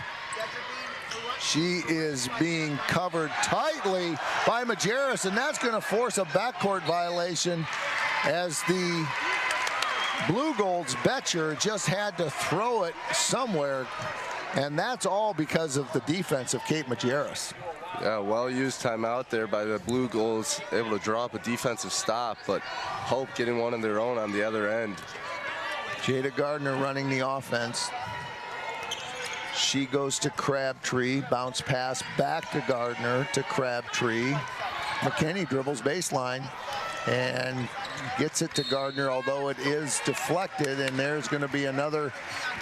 She is being covered tightly by Majerus, and that's going to force a backcourt violation as the Blue Golds Betcher just had to throw it somewhere, and that's all because of the defense of Kate Majerus. Yeah, well-used timeout there by the Blue Golds, able to draw up a defensive stop, but Hope getting one of their own on the other end. Jada Gardner running the offense. She goes to Crabtree, bounce pass back to Gardner to Crabtree. McKinney dribbles baseline and gets it to Gardner, although it is deflected, and there's going to be another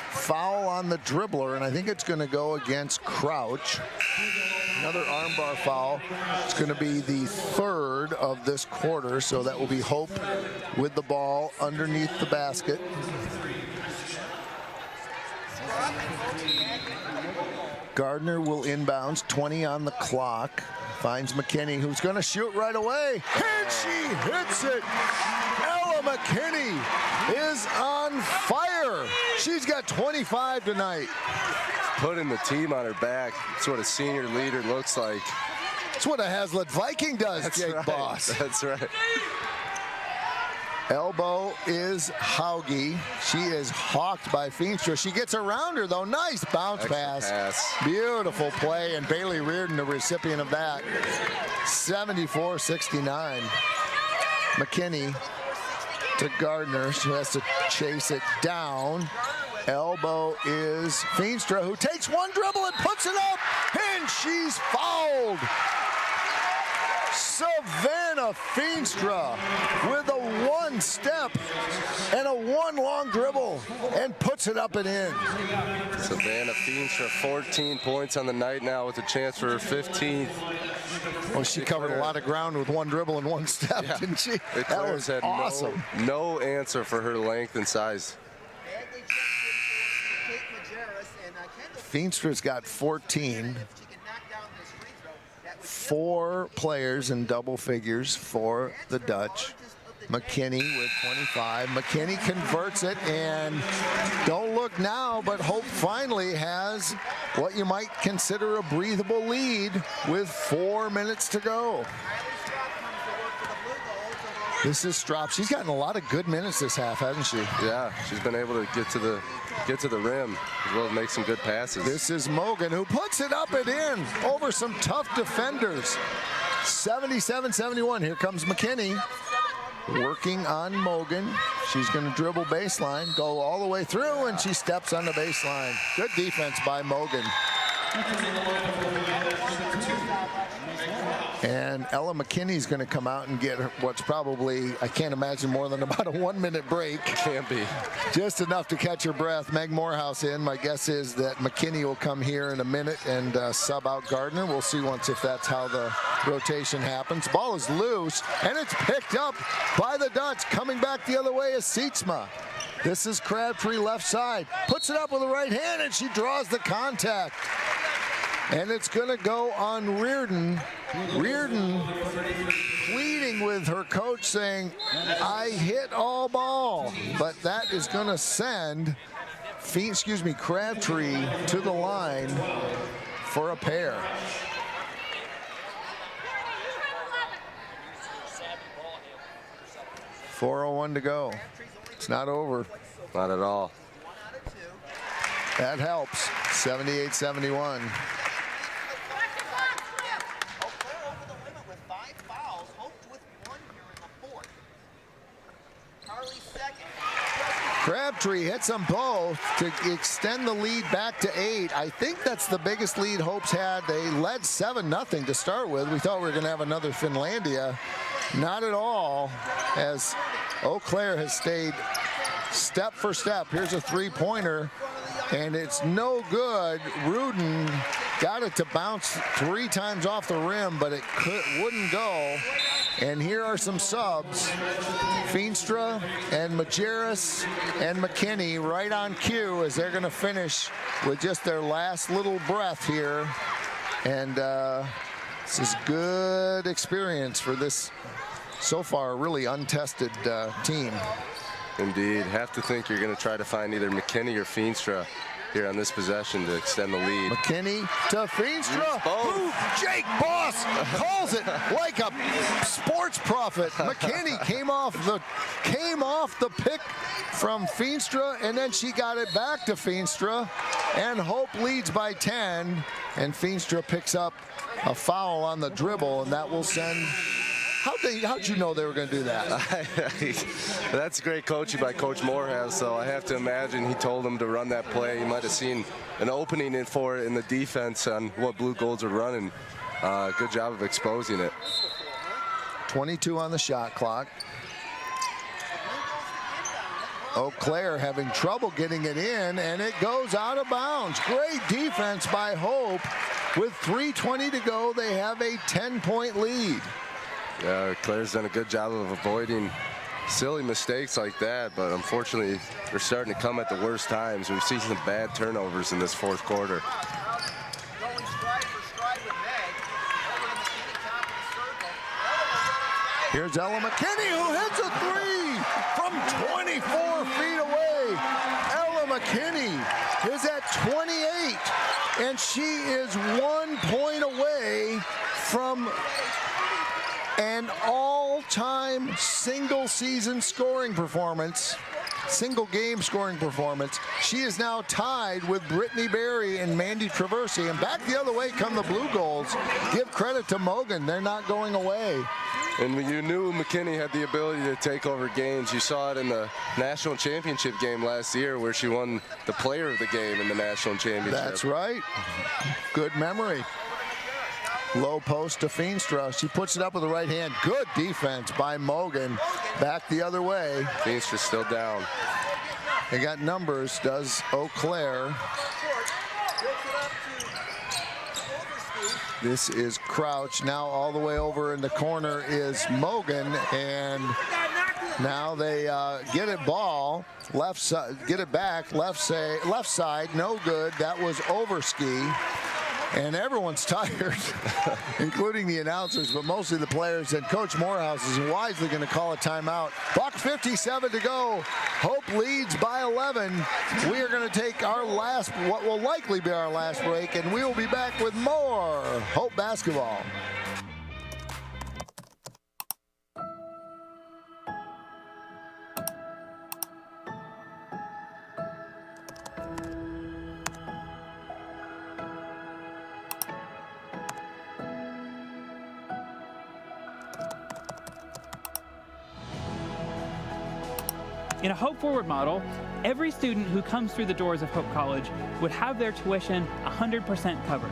foul on the dribbler, and I think it's going to go against Crouch. Another armbar foul. It's going to be the 3rd of this quarter, so that will be Hope with the ball underneath the basket. Gardner will inbounds, 20 on the clock. Finds McKinney, who's going to shoot right away, and she hits it. Ella McKinney is on fire. She's got 25 tonight. Putting the team on her back. That's what a senior leader looks like. That's what a Hazlitt Viking does, That's Jake right. Boss. That's right. Elbow is Hauge. She is hawked by Feenstra. She gets around her, though. Nice bounce pass. Beautiful play, and Bailey Reardon, the recipient of that. 74-69. McKinney to Gardner. She has to chase it down. Elbow is Feenstra, who takes one dribble and puts it up, and she's fouled. Savannah Feenstra with a 1-step and a 1 long dribble and puts it up and in. Savannah Feenstra, 14 points on the night now with a chance for her 15th. Well, she covered a lot of ground with 1 dribble and 1 step, didn't she? That was had awesome. No answer for her length and size. Feenstra's got 14. 4 players in double figures for the Dutch. McKinney with 25. McKinney converts it, and don't look now, but Hope finally has what you might consider a breathable lead with 4 minutes to go. This is Strop. She's gotten a lot of good minutes this half, hasn't she? Yeah, she's been able to get to the rim as well as make some good passes. This is Mogan, who puts it up and in over some tough defenders. 77-71. Here comes McKinney. working on Mogan. She's going to dribble baseline, go all the way through, and she steps on the baseline. Good defense by Mogan. And Ella McKinney's going to come out and get what's probably, I can't imagine, more than about a 1-minute break. Can't be. Just enough to catch her breath. Meg Morehouse in. My guess is that McKinney will come here in a minute and sub out Gardner. We'll see once if that's how the rotation happens. Ball is loose, and it's picked up by the Dutch. Coming back the other way is Sietsma. This is Crabtree left side. Puts it up with the right hand, and she draws the contact. And it's going to go on Reardon. Reardon pleading with her coach saying, I hit all ball. But that is going to send Crabtree to the line for a pair. .401 to go. It's not over. Not at all. That helps. 78-71. Crabtree hits them both to extend the lead back to 8. I think that's the biggest lead Hope's had. They led 7-0 to start with. We thought we were going to have another Finlandia. Not at all, as Eau Claire has stayed step for step. Here's a three-pointer, and it's no good. Rudin got it to bounce 3 times off the rim, but it wouldn't go. And here are some subs. Feenstra and Majerus and McKinney right on cue as they're going to finish with just their last little breath here. And this is good experience for this, so far, really untested team. Indeed. Have to think you're going to try to find either McKinney or Feenstra here on this possession to extend the lead. McKinney to Feenstra. Ooh, Jake Boss calls it like a sports prophet. McKinney came off the pick from Feenstra, and then she got it back to Feenstra, and Hope leads by 10, and Feenstra picks up a foul on the dribble, and that will send. How'd you know they were going to do that? That's great coaching by Coach Morehouse, so I have to imagine he told them to run that play. He might have seen an opening for it in the defense on what Blue Golds are running. Good job of exposing it. 22 on the shot clock. Eau Claire having trouble getting it in, and it goes out of bounds. Great defense by Hope. With 3:20 to go, they have a 10-point lead. Yeah, Claire's done a good job of avoiding silly mistakes like that, but unfortunately, they're starting to come at the worst times. We've seen some bad turnovers in this fourth quarter. Here's Ella McKinney, who hits a 3 from 24 feet away. Ella McKinney is at 28, and she is 1 point away from an all-time single-season scoring performance, single-game scoring performance. She is now tied with Brittany Berry and Mandy Traversy. And back the other way come the Blue Golds. Give credit to Mogan. They're not going away. And you knew McKinney had the ability to take over games. You saw it in the national championship game last year where she won the player of the game in the national championship. That's right. Good memory. Low post to Feenstra. She puts it up with the right hand. Good defense by Mogan. Back the other way. Feenstra's still down. They got numbers, does Eau Claire. This is Crouch. Now all the way over in the corner is Mogan, and now they get it ball left side, get it back left side, no good. That was Overski. And everyone's tired, including the announcers, but mostly the players. And Coach Morehouse is wisely going to call a timeout. .57 to go. Hope leads by 11. We are going to take our last, what will likely be our last break, and we will be back with more Hope basketball. In a Hope Forward model, every student who comes through the doors of Hope College would have their tuition 100% covered.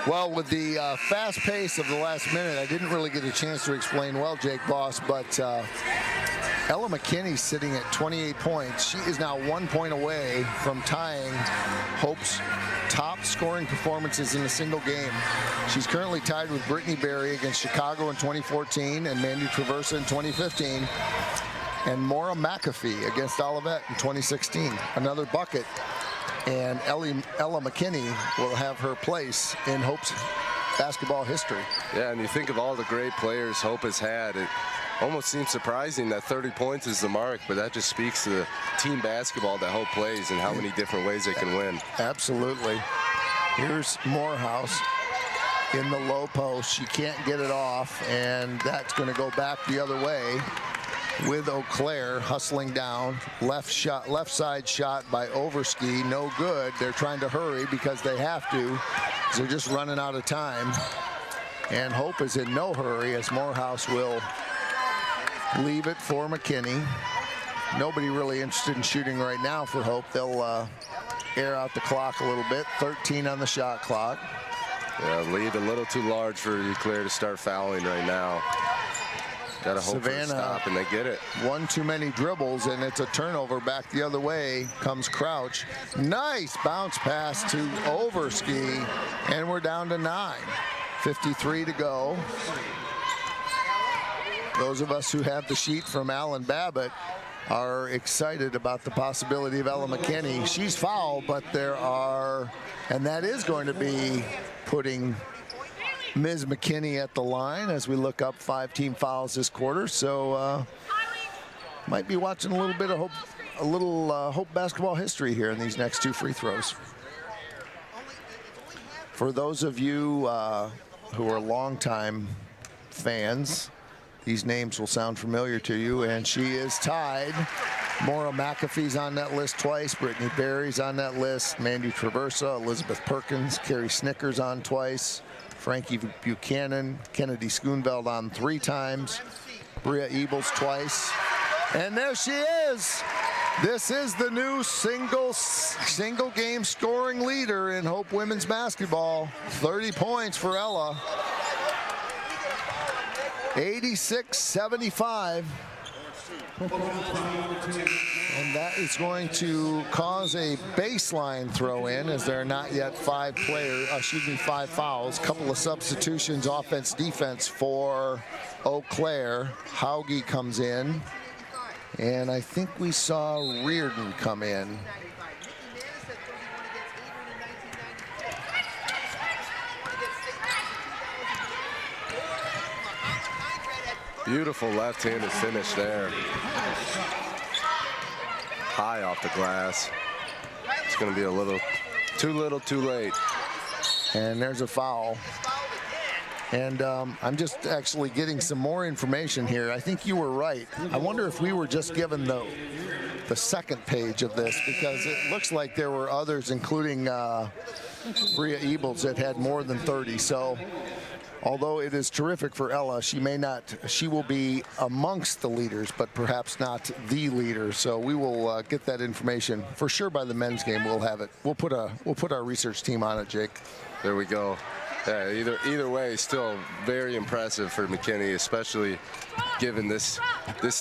Well, with the fast pace of the last minute, I didn't really get a chance to explain well, Jake Boss, but Ella McKinney sitting at 28 points. She is now 1 point away from tying Hope's top scoring performances in a single game. She's currently tied with Brittany Berry against Chicago in 2014 and Mandy Traversa in 2015, and Maura McAfee against Olivet in 2016. Another bucket, and Ella McKinney will have her place in Hope's basketball history. Yeah, and you think of all the great players Hope has had, it almost seems surprising that 30 points is the mark, but that just speaks to the team basketball that Hope plays and how many different ways they can win. Absolutely. Here's Morehouse in the low post. She can't get it off, and that's going to go back the other way with Eau Claire hustling down. Left side shot by Overski, no good. They're trying to hurry because they have to. They're just running out of time. And Hope is in no hurry as Morehouse will leave it for McKinney. Nobody really interested in shooting right now for Hope. They'll air out the clock a little bit. 13 on the shot clock. Yeah, lead a little too large for Eau Claire to start fouling right now. Got to hope for a stop, and they get it. One too many dribbles, and it's a turnover back the other way. Comes Crouch. Nice bounce pass to Overski, and we're down to 9. 53 to go. Those of us who have the sheet from Alan Babbitt are excited about the possibility of Ella McKinney. She's fouled, but there are, and that is going to be putting Ms. McKinney at the line as we look up 5 team fouls this quarter. So might be watching a little bit of Hope basketball history here in these next 2 free throws. For those of you who are longtime fans, these names will sound familiar to you, and she is tied. Maura McAfee's on that list twice. Brittany Berry's on that list. Mandy Traversa, Elizabeth Perkins, Carrie Snickers on twice. Frankie Buchanan, Kennedy Schoonveld on 3 times. Bria Ebels twice. And there she is. This is the new single game scoring leader in Hope women's basketball. 30 points for Ella. 86-75. And that is going to cause a baseline throw in, as there are not yet 5 fouls. Couple of substitutions, offense, defense for Eau Claire. Hauge comes in, and I think we saw Reardon come in. Beautiful left-handed finish there. High off the glass. It's going to be a little, too late. And there's a foul. And I'm just actually getting some more information here. I think you were right. I wonder if we were just given the second page of this, because it looks like there were others, including Bria Ebels, that had more than 30. So although it is terrific for Ella, she will be amongst the leaders, but perhaps not the leader. So we will get that information for sure by the men's game. We'll have it. We'll put our research team on it, Jake. There we go. Yeah, either way, still very impressive for McKinney, especially given this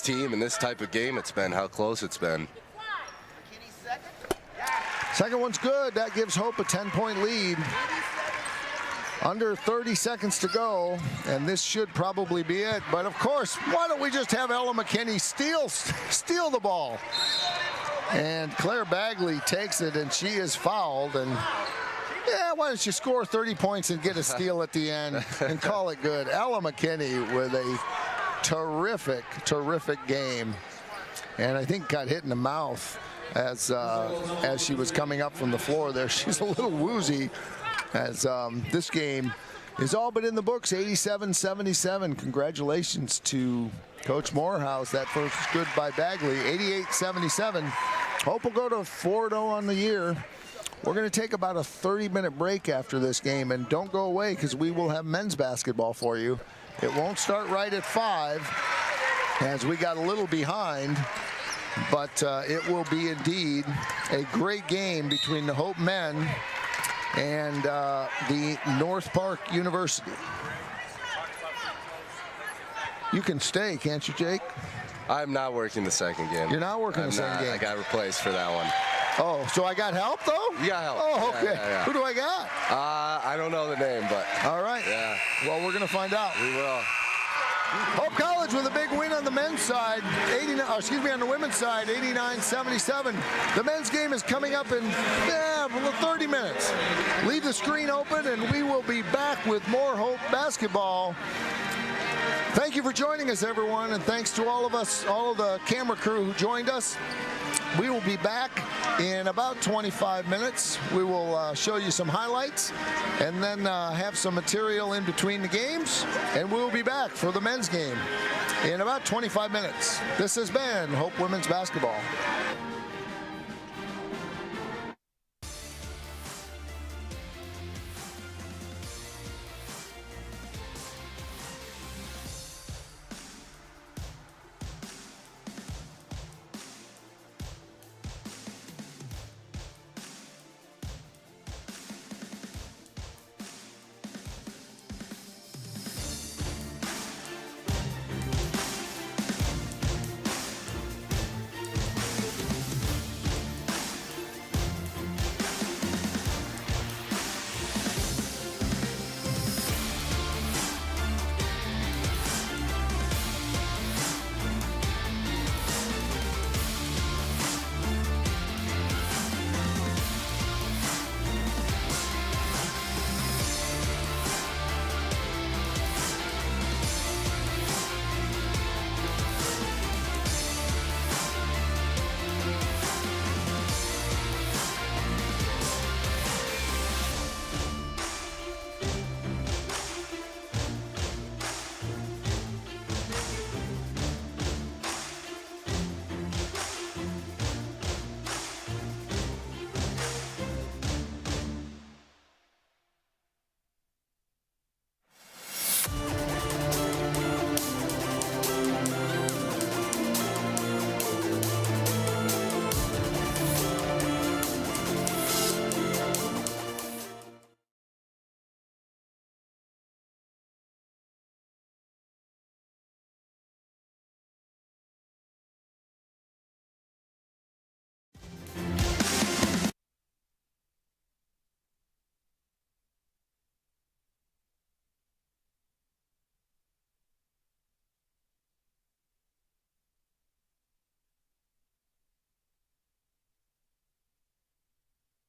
team and this type of game it's been, how close it's been. Second one's good. That gives Hope a 10-point lead. Under 30 seconds to go, and this should probably be it. But of course, why don't we just have Ella McKinney steal the ball? And Claire Bagley takes it, and she is fouled. And yeah, why don't you score 30 points and get a steal at the end and call it good? Ella McKinney with a terrific game. And I think got hit in the mouth as she was coming up from the floor there. She's a little woozy as this game is all but in the books, 87-77. Congratulations to Coach Morehouse. That first is good by Bagley, 88-77. Hope will go to 4-0 on the year. We're going to take about a 30-minute break after this game, and don't go away because we will have men's basketball for you. It won't start right at 5 as we got a little behind, but it will be indeed a great game between the Hope men and the North Park University. You can stay, can't you, Jake? I'm not working the second game. You're not working the second game? I got replaced for that one. Oh, so I got help, though? You got help. Oh, okay. Yeah. Who do I got? I don't know the name, but. All right. Yeah. Well, we're going to find out. We will. Hope College with a big win on the men's side, on the women's side, 89-77. The men's game is coming up in 30 minutes. Leave the screen open, and we will be back with more Hope basketball. Thank you for joining us, everyone, and thanks to all of the camera crew who joined us. We will be back in about 25 minutes. We will show you some highlights and then have some material in between the games, and we'll be back for the men's game in about 25 minutes. This has been Hope Women's Basketball.